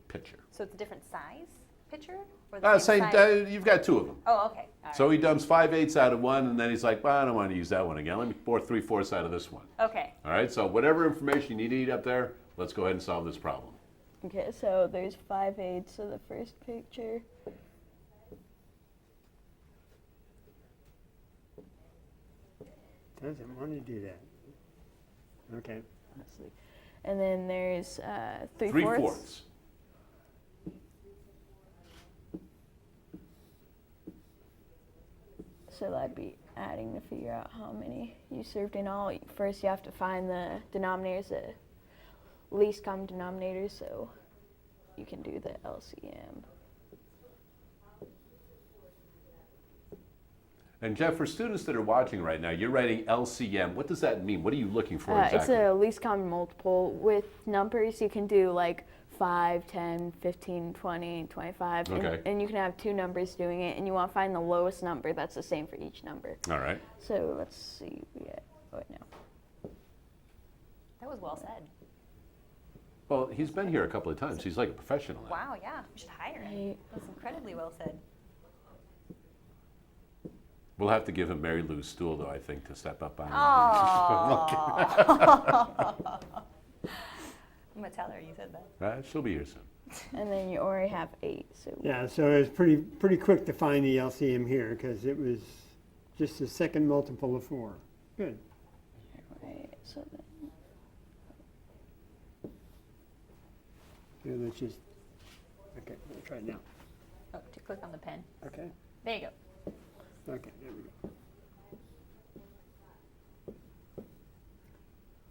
[SPEAKER 2] pitcher.
[SPEAKER 3] So it's a different size pitcher? Or the
[SPEAKER 2] Same.
[SPEAKER 3] size?
[SPEAKER 2] You've got two of them.
[SPEAKER 3] Oh, okay. All
[SPEAKER 2] So
[SPEAKER 3] right.
[SPEAKER 2] he dumps 5/8 out of one, and then he's like, well, I don't want to use that one again. Let me pour 3/4 out of this one.
[SPEAKER 3] Okay.
[SPEAKER 2] All right, so whatever information you need to eat up there, let's go ahead and solve this problem.
[SPEAKER 6] Okay, so there's 5/8 of the first picture.
[SPEAKER 4] Doesn't want to do that. Okay.
[SPEAKER 6] Honestly. And then there's 3/4.
[SPEAKER 2] 3/4.
[SPEAKER 6] So that'd be adding to figure out how many you served in all. First you have to find the denominators, the least common denominator, so you can do the LCM.
[SPEAKER 2] And Jeff, for students that are watching right now, you're writing LCM. What does that mean? What are you looking for exactly?
[SPEAKER 6] It's a least common multiple. With numbers, you can do like 5, 10, 15, 20, 25.
[SPEAKER 2] Okay.
[SPEAKER 6] And you can have two numbers doing it, and you want to find the lowest number that's the same for each number.
[SPEAKER 2] All right.
[SPEAKER 6] So let's see. No.
[SPEAKER 3] That was well said.
[SPEAKER 2] Well, he's been here a couple of times. He's like a professional now.
[SPEAKER 3] Wow, yeah. We should hire him. That was incredibly well said.
[SPEAKER 2] We'll have to give him Mary Lou's stool, though, I think, to step up on.
[SPEAKER 3] I'm going to tell her you said that.
[SPEAKER 2] She'll be here soon.
[SPEAKER 6] And then you already have 8. So
[SPEAKER 4] Yeah, so it was pretty quick to find the LCM here because it was just the second multiple of 4. Good.
[SPEAKER 6] Right, so then
[SPEAKER 4] Here, let's just, okay, we'll try it now.
[SPEAKER 3] Oh, to click on the pen.
[SPEAKER 4] Okay.
[SPEAKER 3] There you go.
[SPEAKER 4] Okay, there we go.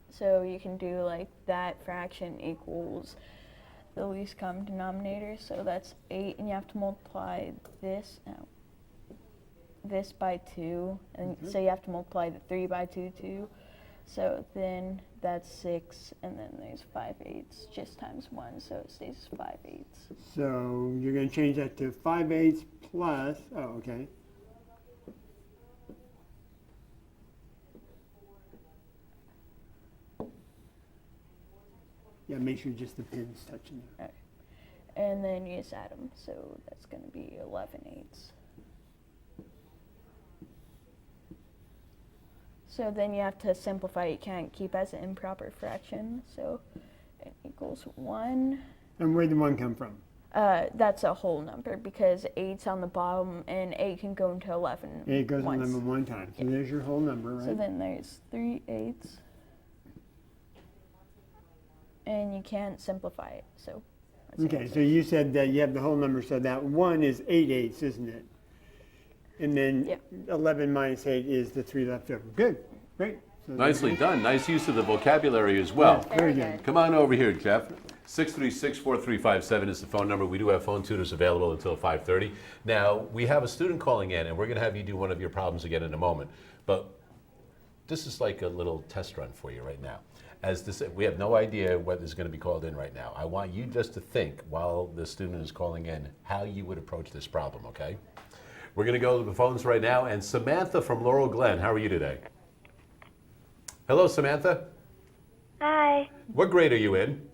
[SPEAKER 6] So you can do like that fraction equals the least common denominator, so that's 8, and you have to multiply this this by 2, and so you have to multiply the 3 by 2 too. So then that's 6, and then there's 5/8 just times 1, so it stays 5/8.
[SPEAKER 4] So you're going to change that to 5/8 plus, oh, okay. Yeah, make sure just the pin's touching there.
[SPEAKER 6] And then you just add them, so that's going to be 11/8. So then you have to simplify. You can't keep as an improper fraction, so it equals 1.
[SPEAKER 4] And where did 1 come from?
[SPEAKER 6] That's a whole number because 8's on the bottom, and 8 can go into 11
[SPEAKER 4] 8 goes
[SPEAKER 6] once.
[SPEAKER 4] in 11 one time, so there's your whole number, right?
[SPEAKER 6] So then there's 3/8. And you can't simplify it, so. that's the
[SPEAKER 4] Okay,
[SPEAKER 6] answer.
[SPEAKER 4] so you said that you have the whole number, so that 1 is 8/8, isn't it? And then 11 minus 8 is the 3 left over. Good, great. So
[SPEAKER 2] Nicely done. Nice use of the vocabulary as well.
[SPEAKER 4] Yeah, very good.
[SPEAKER 2] Come on over here, Jeff. 636-4357 is the phone number. We do have phone tutors available until 5:30. Now, we have a student calling in, and we're going to have you do one of your problems again in a moment. But this is like a little test run for you right now. As this, we have no idea what is going to be called in right now. I want you just to think while the student is calling in how you would approach this problem, okay? We're going to go to the phones right now. And Samantha from Laurel Glen, how are you today? Hello, Samantha.
[SPEAKER 7] Hi,
[SPEAKER 2] What grade are you in?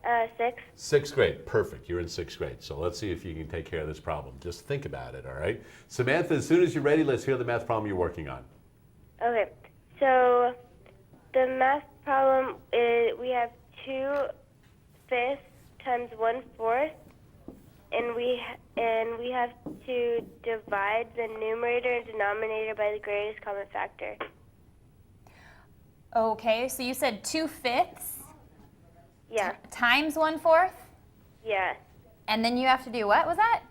[SPEAKER 7] 6.
[SPEAKER 2] Sixth grade, perfect. You're in sixth grade. So let's see if you can take care of this problem. Just think about it, all right? Samantha, as soon as you're ready, let's hear the math problem you're working on.
[SPEAKER 7] Okay, so the math problem is we have 2/5 times 1/4, and we have to divide the numerator and denominator by the greatest common factor.
[SPEAKER 3] Okay, so you said 2/5
[SPEAKER 7] Yeah.
[SPEAKER 3] times 1/4,
[SPEAKER 7] Yeah.
[SPEAKER 3] and then you have to do what was that?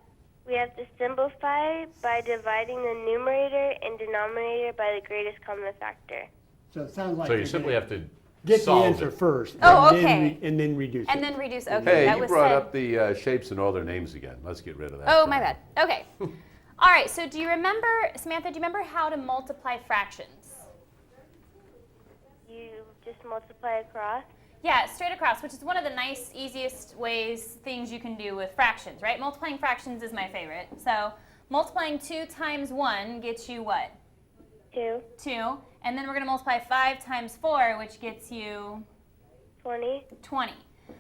[SPEAKER 7] We have to simplify by dividing the numerator and denominator by the greatest common factor.
[SPEAKER 4] So it sounds like
[SPEAKER 2] So you
[SPEAKER 4] you're
[SPEAKER 2] simply
[SPEAKER 4] gonna
[SPEAKER 2] have to
[SPEAKER 4] get the
[SPEAKER 2] solve
[SPEAKER 4] answer
[SPEAKER 2] it.
[SPEAKER 4] first.
[SPEAKER 3] Oh,
[SPEAKER 4] and then
[SPEAKER 3] okay.
[SPEAKER 4] and then reduce it.
[SPEAKER 3] And then reduce. Okay,
[SPEAKER 2] Hey,
[SPEAKER 3] that
[SPEAKER 2] you
[SPEAKER 3] was
[SPEAKER 2] brought
[SPEAKER 3] said.
[SPEAKER 2] up the shapes and all their names again. Let's get rid of that.
[SPEAKER 3] Oh,
[SPEAKER 2] for
[SPEAKER 3] my
[SPEAKER 2] now.
[SPEAKER 3] bad. Okay. All right. So do you remember, Samantha? Do you remember how to multiply fractions?
[SPEAKER 7] You just multiply across.
[SPEAKER 3] Yeah, straight across, which is one of the nice, easiest things you can do with fractions, right? Multiplying fractions is my favorite. So multiplying 2 times 1 gets you what?
[SPEAKER 7] 2.
[SPEAKER 3] 2. And then we're going to multiply 5 times 4, which gets you
[SPEAKER 7] 20.
[SPEAKER 3] 20.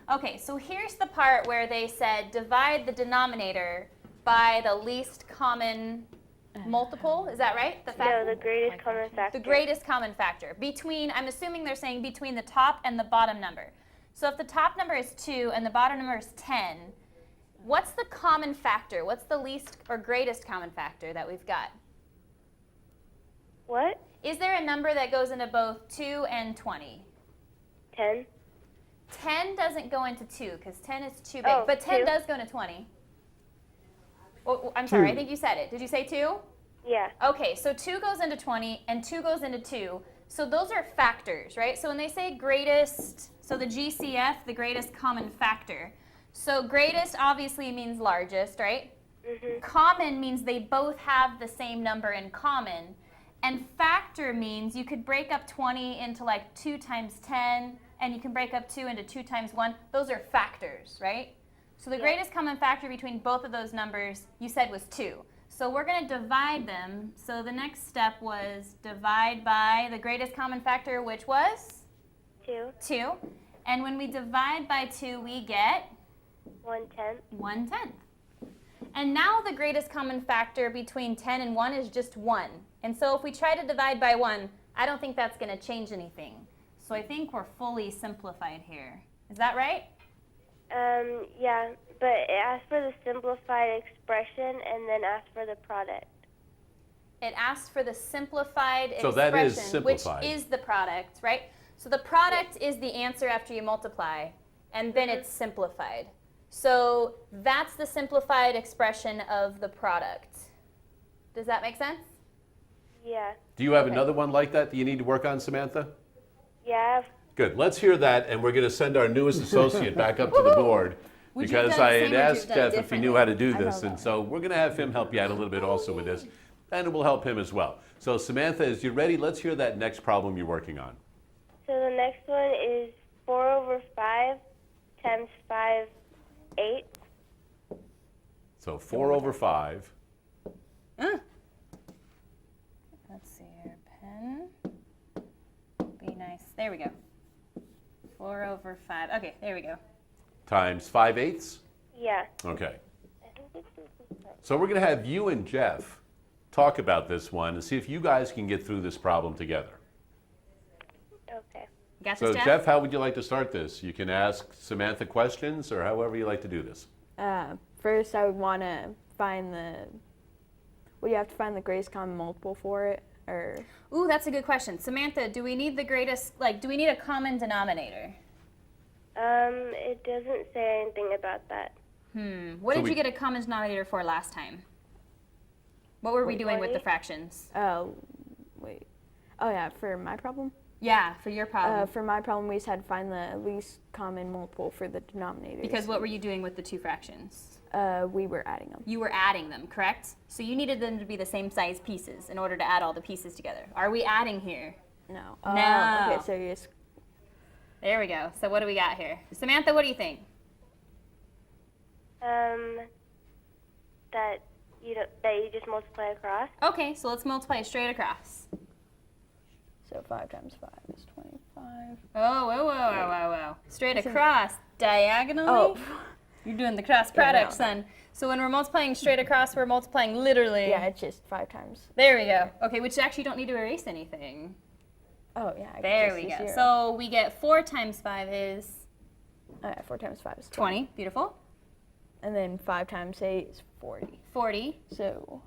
[SPEAKER 3] Okay, so here's the part where they said divide the denominator by the least common multiple. Is that right?
[SPEAKER 7] No, the greatest common factor.
[SPEAKER 3] The greatest common factor. I'm assuming they're saying between the top and the bottom number. So if the top number is 2 and the bottom number is 10, what's the common factor? What's the least or greatest common factor that we've got?
[SPEAKER 7] What?
[SPEAKER 3] Is there a number that goes into both 2 and 20?
[SPEAKER 7] 10.
[SPEAKER 3] 10 doesn't go into 2 because 10 is too big.
[SPEAKER 7] Oh,
[SPEAKER 3] but 10
[SPEAKER 7] 2?
[SPEAKER 3] does go into 20. Oh, I'm sorry, I
[SPEAKER 4] 2.
[SPEAKER 3] think you said it. Did you say 2?
[SPEAKER 7] Yeah.
[SPEAKER 3] Okay, so 2 goes into 20 and 2 goes into 2. So those are factors, right? So when they say greatest, so the GCF, the greatest common factor. So greatest obviously means largest, right?
[SPEAKER 7] Mhm.
[SPEAKER 3] Common means they both have the same number in common. And factor means you could break up 20 into like 2 times 10, and you can break up 2 into 2 times 1. Those are factors, right? So the greatest common factor between both of those numbers, you said, was 2. So we're going to divide them. So the next step was divide by the greatest common factor, which was?
[SPEAKER 7] 2.
[SPEAKER 3] 2. And when we divide by 2, we get?
[SPEAKER 7] 1/10.
[SPEAKER 3] 1/10. And now the greatest common factor between 10 and 1 is just 1. And so if we try to divide by 1, I don't think that's going to change anything. So I think we're fully simplified here. Is that right?
[SPEAKER 7] Yeah, but it asks for the simplified expression and then asks for the product.
[SPEAKER 3] It asks for the simplified
[SPEAKER 2] So
[SPEAKER 3] expression,
[SPEAKER 2] that is simplified.
[SPEAKER 3] which is the product, right? So the product is the answer after you multiply, and then it's simplified. So that's the simplified expression of the product. Does that make sense?
[SPEAKER 7] Yeah.
[SPEAKER 2] Do you have another one like that you need to work on, Samantha?
[SPEAKER 7] Yeah.
[SPEAKER 2] Good. Let's hear that, and we're going to send our newest associate back up to the board
[SPEAKER 3] Would you have
[SPEAKER 2] because
[SPEAKER 3] done
[SPEAKER 2] I
[SPEAKER 3] the
[SPEAKER 2] had
[SPEAKER 3] same or would you
[SPEAKER 2] asked
[SPEAKER 3] have done it
[SPEAKER 2] Jeff if he knew how to do
[SPEAKER 3] differently?
[SPEAKER 2] this, and so we're going to have him help you out a little bit also with this, and it will help him as well. So Samantha, as you're ready, let's hear that next problem you're working on.
[SPEAKER 7] So the next one is 4/5 times 5/8.
[SPEAKER 2] So 4/5.
[SPEAKER 3] Let's see here. Pen. Be nice. There we go. 4/5. Okay, there we go.
[SPEAKER 2] Times 5/8?
[SPEAKER 7] Yeah.
[SPEAKER 2] Okay. So we're going to have you and Jeff talk about this one and see if you guys can get through this problem together.
[SPEAKER 7] Okay.
[SPEAKER 3] Got
[SPEAKER 2] So
[SPEAKER 3] this,
[SPEAKER 2] Jeff, how would you like to start this? You can ask Samantha questions or however you like to do this.
[SPEAKER 6] First, I would want to find you have to find the greatest common multiple for it, or?
[SPEAKER 3] Ooh, that's a good question. Samantha, do we need the greatest, do we need a common denominator?
[SPEAKER 7] It doesn't say anything about that.
[SPEAKER 3] What
[SPEAKER 2] So
[SPEAKER 3] did you get a common denominator for last time? What were we doing with the fractions?
[SPEAKER 6] Oh, wait. Oh, yeah, for my problem?
[SPEAKER 3] Yeah, for your problem.
[SPEAKER 6] For my problem, we just had to find the least common multiple for the denominator.
[SPEAKER 3] Because what were you doing with the two fractions?
[SPEAKER 6] We were adding them.
[SPEAKER 3] You were adding them, correct? So you needed them to be the same size pieces in order to add all the pieces together. Are we adding here?
[SPEAKER 6] No.
[SPEAKER 3] No.
[SPEAKER 6] Okay, so you just...
[SPEAKER 3] There we go. So what do we got here? Samantha, what do you think?
[SPEAKER 7] That you just multiply across.
[SPEAKER 3] Okay, so let's multiply straight across.
[SPEAKER 6] So 5 times 5 is 25.
[SPEAKER 3] Oh, whoa, whoa, whoa, whoa, whoa. Straight across, diagonally?
[SPEAKER 6] Oh.
[SPEAKER 3] You're doing the cross
[SPEAKER 6] Yeah,
[SPEAKER 3] product,
[SPEAKER 6] no.
[SPEAKER 3] son. So when we're multiplying straight across, we're multiplying literally.
[SPEAKER 6] Yeah, it's just 5 times.
[SPEAKER 3] There we go. Okay, which actually you don't need to erase anything.
[SPEAKER 6] Oh, yeah. I
[SPEAKER 3] There
[SPEAKER 6] just
[SPEAKER 3] we
[SPEAKER 6] use
[SPEAKER 3] go.
[SPEAKER 6] 0.
[SPEAKER 3] So we get 4 times 5 is
[SPEAKER 6] 4 times 5 is
[SPEAKER 3] 20. Beautiful.
[SPEAKER 6] And then 5 times 8 is 40.
[SPEAKER 3] 40.
[SPEAKER 6] So,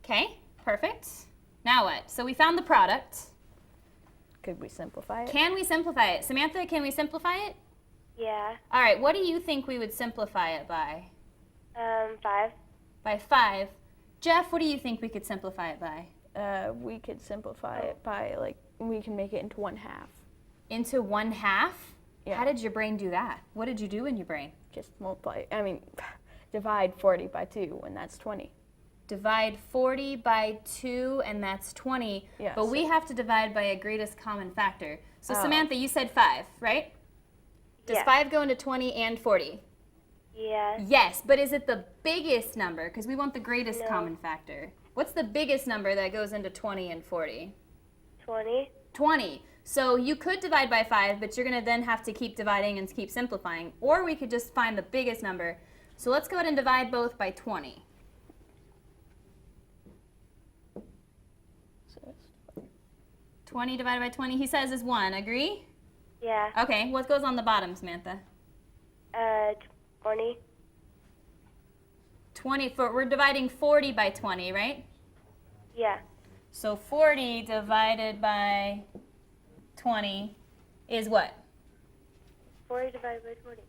[SPEAKER 3] Okay, perfect. Now what? So we found the product.
[SPEAKER 6] could we simplify it?
[SPEAKER 3] Can we simplify it? Samantha, can we simplify it?
[SPEAKER 7] Yeah.
[SPEAKER 3] All right, what do you think we would simplify it by?
[SPEAKER 7] 5.
[SPEAKER 3] By 5. Jeff, what do you think we could simplify it by?
[SPEAKER 6] We could simplify it by, like, we can make it into 1/2.
[SPEAKER 3] Into 1/2?
[SPEAKER 6] Yeah.
[SPEAKER 3] How did your brain do that? What did you do in your brain?
[SPEAKER 6] Just multiply, divide 40 by 2, and that's 20.
[SPEAKER 3] Divide 40 by 2, and that's 20.
[SPEAKER 6] Yeah,
[SPEAKER 3] but we
[SPEAKER 6] so-
[SPEAKER 3] have to divide by a greatest common factor. So
[SPEAKER 6] Oh.
[SPEAKER 3] Samantha, you said 5, right? Does
[SPEAKER 7] Yeah.
[SPEAKER 3] 5 go into 20 and 40?
[SPEAKER 7] Yeah.
[SPEAKER 3] Yes, but is it the biggest number? Because we want the greatest
[SPEAKER 7] No.
[SPEAKER 3] common factor. What's the biggest number that goes into 20 and 40?
[SPEAKER 7] 20.
[SPEAKER 3] 20. So you could divide by 5, but you're going to then have to keep dividing and keep simplifying. Or we could just find the biggest number. So let's go ahead and divide both by 20.
[SPEAKER 6] So it's
[SPEAKER 3] 20 divided by 20, he says, is 1. Agree?
[SPEAKER 7] Yeah.
[SPEAKER 3] Okay, what goes on the bottom, Samantha?
[SPEAKER 7] 20.
[SPEAKER 3] 20, we're dividing 40 by 20, right?
[SPEAKER 7] Yeah.
[SPEAKER 3] So 40 divided by 20 is what?
[SPEAKER 7] 40 divided by 20.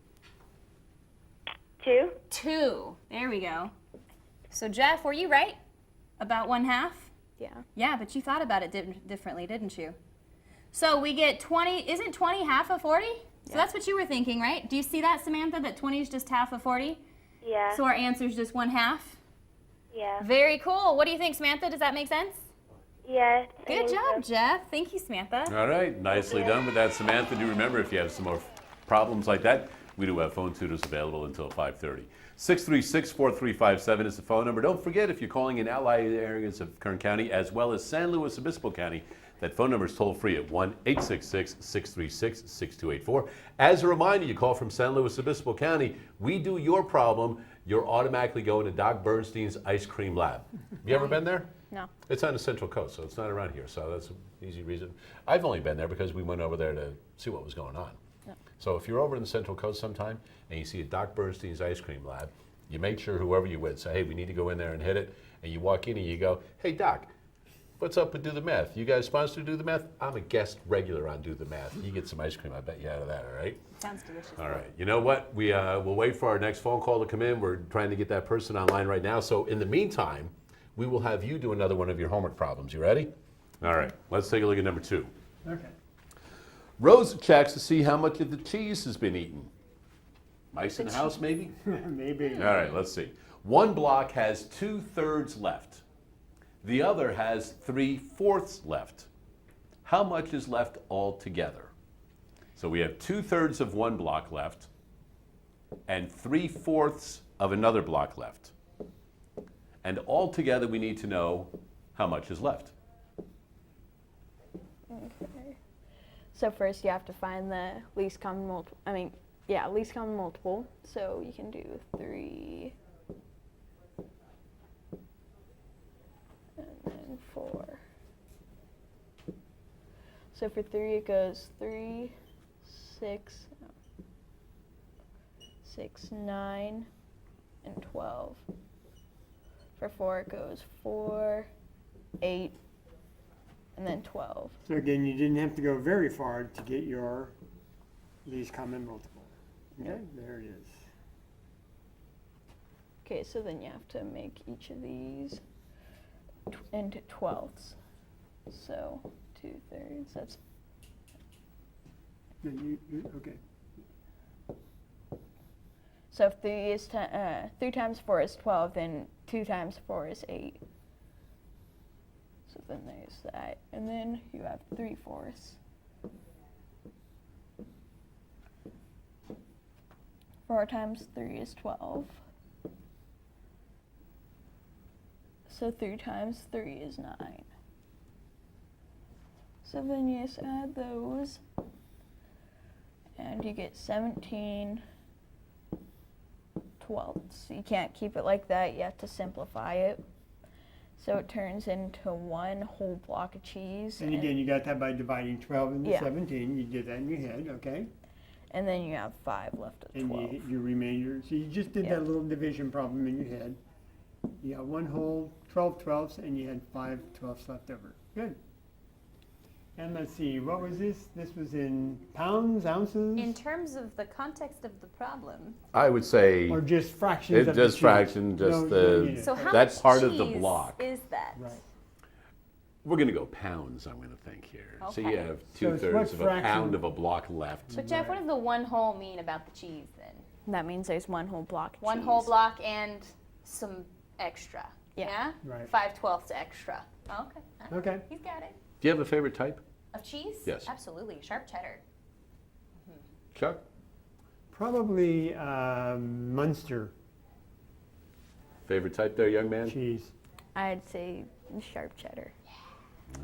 [SPEAKER 7] 2.
[SPEAKER 3] 2. There we go. So Jeff, were you right about 1/2?
[SPEAKER 6] Yeah.
[SPEAKER 3] Yeah, but you thought about it differently, didn't you? So we get 20, isn't 20 half of 40? So
[SPEAKER 6] Yeah.
[SPEAKER 3] that's what you were thinking, right? Do you see that, Samantha, that 20 is just half of 40?
[SPEAKER 7] Yeah.
[SPEAKER 3] So our answer is just 1/2?
[SPEAKER 7] Yeah.
[SPEAKER 3] Very cool. What do you think, Samantha? Does that make sense?
[SPEAKER 7] Yeah. I
[SPEAKER 3] Good
[SPEAKER 7] think
[SPEAKER 3] job,
[SPEAKER 7] so.
[SPEAKER 3] Jeff. Thank you, Samantha.
[SPEAKER 2] All right, nicely done with that, Samantha. Do remember, if you have some more problems like that, we do have phone tutors available until 5:30. 636-4357 is the phone number. Don't forget, if you're calling in allied areas of Kern County as well as San Luis Obispo County, that phone number is toll free at 1-866-636-6284. As a reminder, you call from San Luis Obispo County, we do your problem, you're automatically going to Doc Bernstein's Ice Cream Lab. You ever been there?
[SPEAKER 6] No.
[SPEAKER 2] It's on the Central Coast, so it's not around here, so that's an easy reason. I've only been there because we went over there to see what was going on. So if you're over in the Central Coast sometime and you see a Doc Bernstein's Ice Cream Lab, you make sure whoever you're with say, hey, we need to go in there and hit it, and you walk in and you go, hey, Doc, what's up with Do the Math? You guys sponsor Do the Math? I'm a guest regular on Do the Math. You get some ice cream, I bet you, out of that, all right?
[SPEAKER 3] Sounds delicious.
[SPEAKER 2] All right. You know what? We'll wait for our next phone call to come in. We're trying to get that person online right now. So in the meantime, we will have you do another one of your homework problems. You ready? All right. Let's take a look at number 2.
[SPEAKER 4] Okay.
[SPEAKER 2] Rosa checks to see how much of the cheese has been eaten. Mice in the house, maybe?
[SPEAKER 4] Maybe.
[SPEAKER 2] All right, let's see. One block has 2/3 left. The other has 3/4 left. How much is left altogether? So we have 2/3 of one block left and 3/4 of another block left. And altogether we need to know how much is left.
[SPEAKER 6] Okay. So first you have to find the least common multiple. Least common multiple. So you can do 3 and then 4. So for 3 it goes 3, 6, 9, and 12. For 4 it goes 4, 8, and then 12.
[SPEAKER 4] So again, you didn't have to go very far to get your least common multiple. Okay, there it is.
[SPEAKER 6] Okay, so then you have to make each of these into 12ths. So 2/3, that's
[SPEAKER 4] Okay.
[SPEAKER 6] so if 3 times 4 is 12, then 2 times 4 is 8. So then there's that, and then you have 3/4. 4 times 3 is 12. So 3 times 3 is 9. So then you just add those, and you get 17 twelfths. You can't keep it like that, you have to simplify it. So it turns into 1 whole block of cheese.
[SPEAKER 4] And again, you got that by dividing 12 into
[SPEAKER 6] Yeah.
[SPEAKER 4] 17. You did that in your head, okay?
[SPEAKER 6] And then you have 5 left of 12.
[SPEAKER 4] And you hit your remainder. So you just did
[SPEAKER 6] Yeah.
[SPEAKER 4] that little division problem in your head. You got 1 whole, 12 twelfths, and you had 5 twelfths left over. Good. And let's see, what was this? This was in pounds, ounces?
[SPEAKER 3] In terms of the context of the problem.
[SPEAKER 2] I would say
[SPEAKER 4] Or just fractions of the
[SPEAKER 2] just
[SPEAKER 4] cheese?
[SPEAKER 2] fraction, just
[SPEAKER 4] No
[SPEAKER 2] the
[SPEAKER 4] units.
[SPEAKER 3] So how
[SPEAKER 2] that
[SPEAKER 3] much
[SPEAKER 2] part
[SPEAKER 3] cheese
[SPEAKER 2] of the block.
[SPEAKER 3] is that?
[SPEAKER 4] Right.
[SPEAKER 2] We're going to go pounds, I'm going to think here. So you
[SPEAKER 3] Okay.
[SPEAKER 2] have
[SPEAKER 4] So it's
[SPEAKER 2] 2/3
[SPEAKER 4] what
[SPEAKER 2] of a
[SPEAKER 4] fraction-
[SPEAKER 2] pound of a block left.
[SPEAKER 3] But Jeff, what does the 1 whole mean about the cheese then?
[SPEAKER 6] That means there's 1 whole block of
[SPEAKER 3] 1
[SPEAKER 6] cheese.
[SPEAKER 3] whole block and some extra.
[SPEAKER 6] Yeah.
[SPEAKER 4] Right.
[SPEAKER 3] 5/12 extra. Okay.
[SPEAKER 4] Okay.
[SPEAKER 3] He's got it.
[SPEAKER 2] Do you have a favorite type?
[SPEAKER 3] Of cheese?
[SPEAKER 2] Yes.
[SPEAKER 3] Absolutely. Sharp cheddar.
[SPEAKER 2] Chuck?
[SPEAKER 4] Probably Munster
[SPEAKER 2] Favorite type there, young man?
[SPEAKER 4] cheese.
[SPEAKER 6] I'd say sharp cheddar.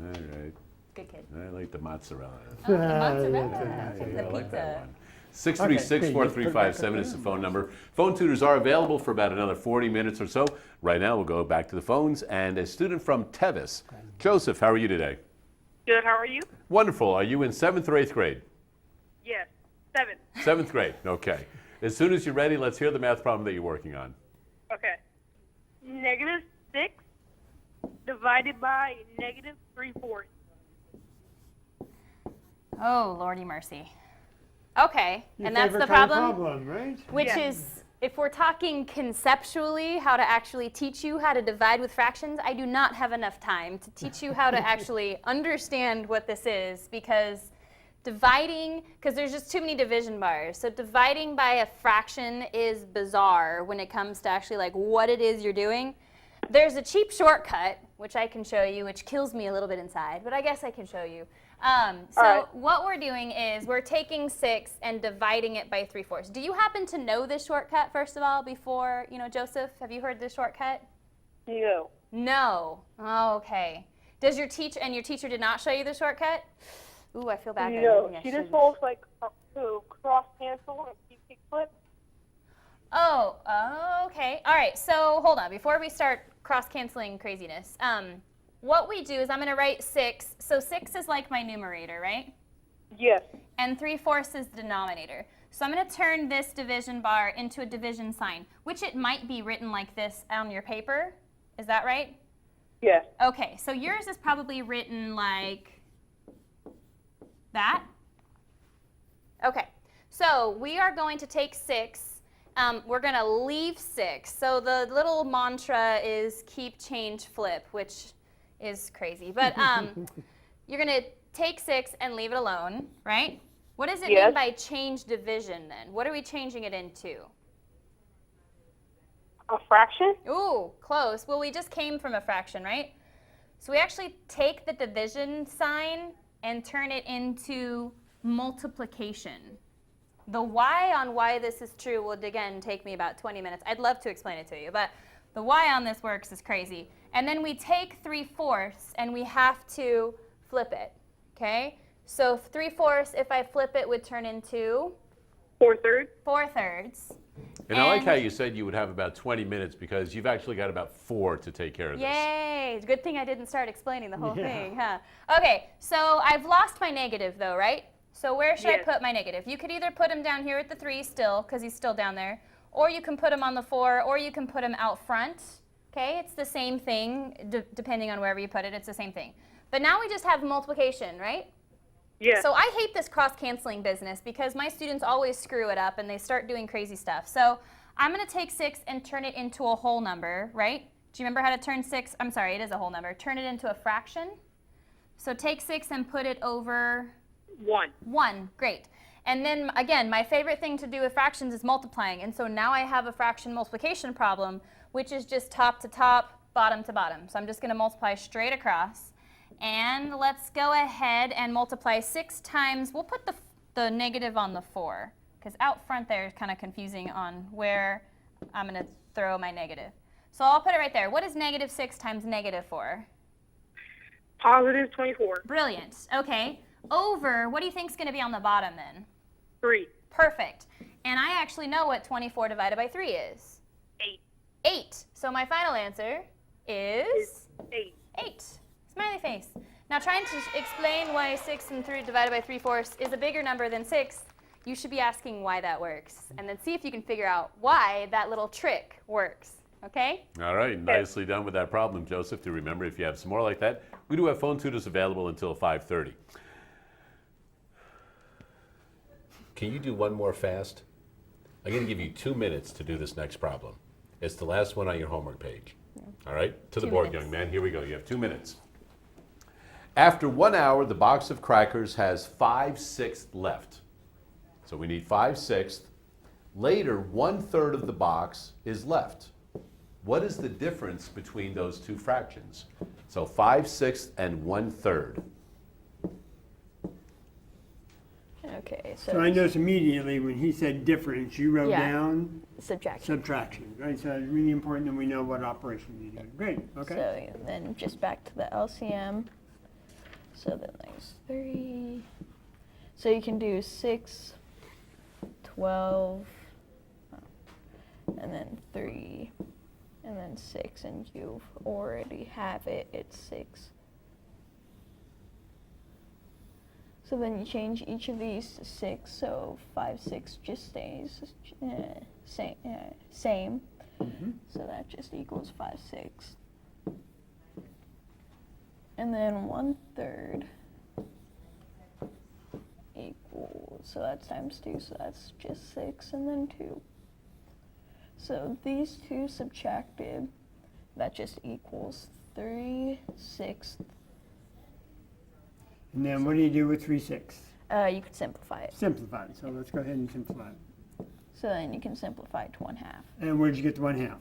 [SPEAKER 2] All right.
[SPEAKER 3] Good kid.
[SPEAKER 2] I like the mozzarella.
[SPEAKER 3] Oh, the mozzarella.
[SPEAKER 2] I like that one.
[SPEAKER 4] Okay,
[SPEAKER 2] 636-4357 is the phone number. Phone tutors are available for about another 40 minutes or so. Right now, we'll go back to the phones. And a student from Tevis, Joseph, how are you today?
[SPEAKER 14] Good, how are you?
[SPEAKER 2] Wonderful. Are you in 7th or 8th grade?
[SPEAKER 14] Yes, 7.
[SPEAKER 2] 7th grade, okay. As soon as you're ready, let's hear the math problem that you're working on.
[SPEAKER 14] Okay. -6 divided by -3/4.
[SPEAKER 3] Oh, Lordy mercy. Okay,
[SPEAKER 4] Your
[SPEAKER 3] and that's
[SPEAKER 4] favorite
[SPEAKER 3] the
[SPEAKER 4] kind of
[SPEAKER 3] problem?
[SPEAKER 4] right?
[SPEAKER 3] Which
[SPEAKER 14] Yeah.
[SPEAKER 3] is, if we're talking conceptually, how to actually teach you how to divide with fractions, I do not have enough time to teach you how to actually understand what this is, because dividing, because there's just too many division bars. So dividing by a fraction is bizarre when it comes to actually like what it is you're doing. There's a cheap shortcut, which I can show you, which kills me a little bit inside, but I guess I can show you. What we're doing is we're taking 6 and dividing it by 3/4. Do you happen to know this shortcut, first of all, before, Joseph? Have you heard this shortcut?
[SPEAKER 14] No.
[SPEAKER 3] No. Oh, okay. Does your teacher did not show you the shortcut? Ooh, I feel bad.
[SPEAKER 14] No, she just told us like to cross cancel and keep kick flip.
[SPEAKER 3] Oh, okay. All right, so hold on. Before we start cross-canceling craziness, what we do is I'm going to write 6. So 6 is like my numerator, right?
[SPEAKER 14] Yes.
[SPEAKER 3] And 3/4 is the denominator. So I'm going to turn this division bar into a division sign, which it might be written like this on your paper. Is that right?
[SPEAKER 14] Yes.
[SPEAKER 3] Okay, so yours is probably written like that. Okay, so we are going to take 6. We're going to leave 6. So the little mantra is keep, change, flip, which is crazy. But you're going to take 6 and leave it alone, right? What does it mean by change division then? What are we changing it into?
[SPEAKER 14] A fraction?
[SPEAKER 3] Ooh, close. Well, we just came from a fraction, right? So we actually take the division sign and turn it into multiplication. The why on why this is true will, again, take me about 20 minutes. I'd love to explain it to you, but the why on this works is crazy. And then we take 3/4 and we have to flip it, okay? So 3/4, if I flip it, would turn into?
[SPEAKER 14] 4/3.
[SPEAKER 3] 4/3.
[SPEAKER 2] And I like how you said you would have about 20 minutes because you've actually got about 4 to take care of this.
[SPEAKER 3] Yay! Good thing I didn't start explaining the whole thing, huh? Okay, so I've lost my negative though, right? So where should I put my negative? You could either put him down here at the 3 still, because he's still down there, or you can put him on the 4, or you can put him out front. Okay, it's the same thing, depending on wherever you put it, it's the same thing. But now we just have multiplication, right?
[SPEAKER 14] Yeah.
[SPEAKER 3] So I hate this cross-canceling business because my students always screw it up and they start doing crazy stuff. So I'm going to take 6 and turn it into a whole number, right? Do you remember how to turn 6? I'm sorry, it is a whole number. Turn it into a fraction. So take 6 and put it over
[SPEAKER 14] 1.
[SPEAKER 3] 1, great. And then again, my favorite thing to do with fractions is multiplying. And so now I have a fraction multiplication problem, which is just top to top, bottom to bottom. So I'm just going to multiply straight across. And let's go ahead and multiply 6 times. We'll put the negative on the 4, because out front there is kind of confusing on where I'm going to throw my negative. So I'll put it right there. What is -6 times -4?
[SPEAKER 14] Positive 24.
[SPEAKER 3] Brilliant. Okay. Over, what do you think is going to be on the bottom then?
[SPEAKER 14] 3.
[SPEAKER 3] Perfect. And I actually know what 24 divided by 3 is.
[SPEAKER 14] 8.
[SPEAKER 3] 8. So my final answer is
[SPEAKER 14] 8.
[SPEAKER 3] 8. Smiley face. Now trying to explain why 6 and 3 divided by 3/4 is a bigger number than 6, you should be asking why that works. And then see if you can figure out why that little trick works. Okay?
[SPEAKER 2] All right, nicely done with that problem, Joseph. Do remember, if you have some more like that, we do have phone tutors available until 5:30. Can you do one more fast? I'm going to give you 2 minutes to do this next problem. It's the last one on your homework page. All right? To the
[SPEAKER 3] 2
[SPEAKER 2] board,
[SPEAKER 3] minutes.
[SPEAKER 2] young man. Here we go. You have 2 minutes. After 1 hour, the box of crackers has 5/6 left. So we need 5/6. Later, 1/3 of the box is left. What is the difference between those two fractions? So 5/6 and 1/3.
[SPEAKER 6] Okay,
[SPEAKER 4] So I noticed immediately when he said difference, you wrote
[SPEAKER 6] Yeah.
[SPEAKER 4] down
[SPEAKER 6] subtraction.
[SPEAKER 4] subtraction, right? So it's really important that we know what operation you're doing. Great, okay.
[SPEAKER 6] So then just back to the LCM. So then there's 3. So you can do 6, 12, and then 3, and then 6, and you already have it. It's 6. So then you change each of these to 6, so 5/6 just stays same. So that just equals 5/6. And then 1/3 equals, so that's times 2, so that's just 6, and then 2. So these two subtracted, that just equals 3/6.
[SPEAKER 4] And then what do you do with 3/6?
[SPEAKER 6] You could simplify it.
[SPEAKER 4] Simplify it. So let's go ahead and simplify it.
[SPEAKER 6] So then you can simplify it to 1/2.
[SPEAKER 4] And where'd you get the 1/2?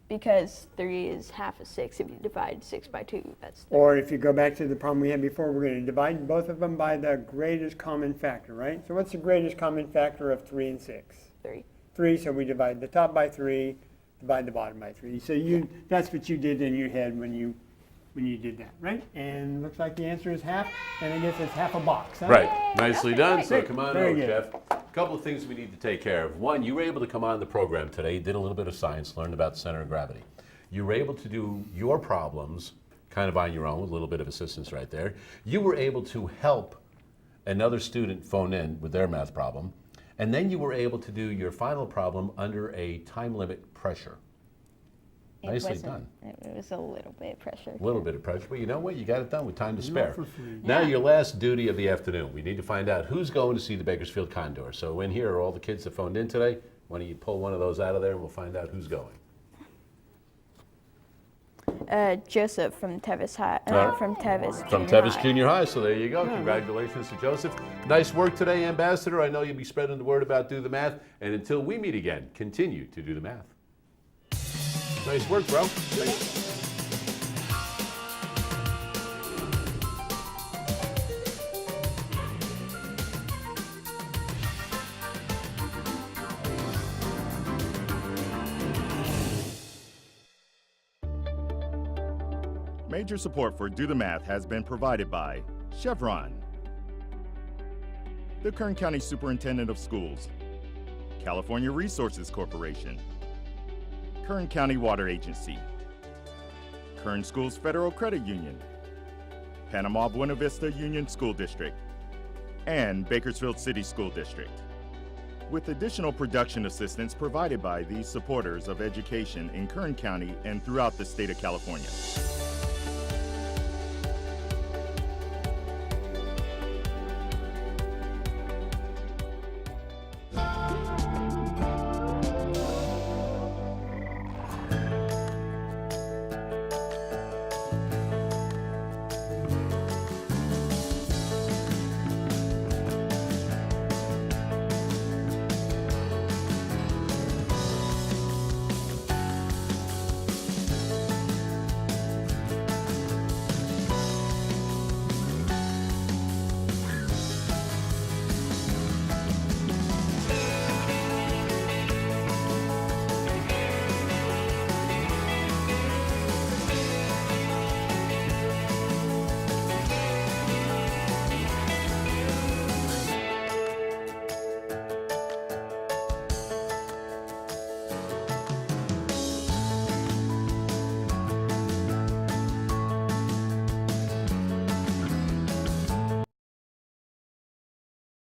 [SPEAKER 6] Because 3 is half of 6. If you divide 6 by 2, that's 3.
[SPEAKER 4] Or if you go back to the problem we had before, we're going to divide both of them by the greatest common factor, right? So what's the greatest common factor of 3 and 6?
[SPEAKER 6] 3.
[SPEAKER 4] 3, so we divide the top by 3, divide the bottom by 3. So that's what you did in your head when you did that, right? And looks like the answer is half, and I guess it's half a box, huh?
[SPEAKER 2] Right. Nicely done. So
[SPEAKER 4] Great.
[SPEAKER 2] come on
[SPEAKER 4] Very
[SPEAKER 2] over,
[SPEAKER 4] good.
[SPEAKER 2] Jeff. A couple of things we need to take care of. One, you were able to come on the program today, did a little bit of science, learned about the center of gravity. You were able to do your problems kind of on your own with a little bit of assistance right there. You were able to help another student phone in with their math problem. And then you were able to do your final problem under a time limit pressure. Nicely done.
[SPEAKER 6] It was a little bit of pressure.
[SPEAKER 2] A little bit of pressure, but you know what? You got it done with time to spare.
[SPEAKER 4] for free.
[SPEAKER 2] Now your last duty of the afternoon. We need to find out who's going to see the Bakersfield Condor. So in here are all the kids that phoned in today. Why don't you pull one of those out of there and we'll find out who's going.
[SPEAKER 6] Joseph from Tevis High, from Tevis
[SPEAKER 2] From
[SPEAKER 6] Junior
[SPEAKER 2] Tevis
[SPEAKER 6] High.
[SPEAKER 2] Junior High, so there you go. Congratulations to Joseph. Nice work today, Ambassador. I know you'll be spreading the word about Do the Math. And until we meet again, continue to do the math. Nice work, bro. Thanks.
[SPEAKER 1] Major support for Do the Math has been provided by Chevron, the Kern County Superintendent of Schools, California Resources Corporation, Kern County Water Agency, Kern Schools Federal Credit Union, Panama Buena Vista Union School District, and Bakersfield City School District, with additional production assistance provided by these supporters of education in Kern County and throughout the state of California.